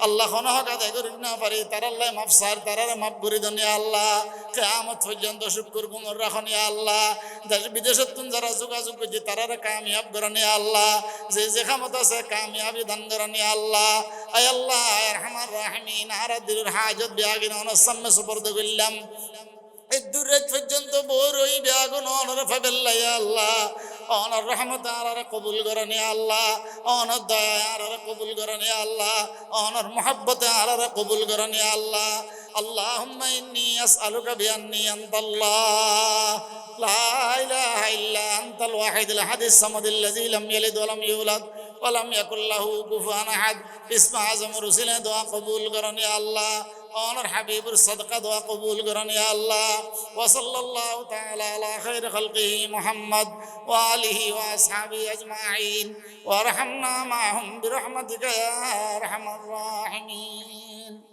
আল্লাহ কোনো হক আদায় করি না পারি তার আল্লাহ মাফসার তারার মাফ করি দনি আল্লাহ কিয়ামত পর্যন্ত শুকর গুমর রাখনি আল্লাহ দেশ বিদেশের তুন যারা যোগাযোগ করছে তারারে কামিয়াব করনি আল্লাহ যে যে ক্ষমতা আছে কামিয়াবি দান করনি আল্লাহ আয় আল্লাহ আরহামার রাহিমিন আর দিলের হাজত বিয়াগিন অনার সামনে সুপর্দ করলাম এই দূরের পর্যন্ত বোর ওই বেগুন অনর ফাবেল্লাই আল্লাহ অনর রহমত আর কবুল করনি আল্লাহ অনর দয়া আর কবুল করনি আল্লাহ অনর মোহাব্বতে আর কবুল করনি আল্লাহ اللهم إني أسألك بأني أنت الله لا إله إلا أنت الواحد الأحد الصمد الذي لم يلد ولم يولد ولم يكن له كفوا أحد اسم أعظم رسل دعاء قبول করনি আল্লাহ অনর হাবিবুর সাদকা দোয়া কবুল করনি আল্লাহ ওয়া সাল্লাল্লাহু তাআলা আলা খায়রি খালকিহি মুহাম্মদ ওয়া আলিহি ওয়া আসহাবিহি আজমাইন ওয়া রহমনা মাহুম বিরহমাতিকা ইয়া আরহামার রাহিমিন।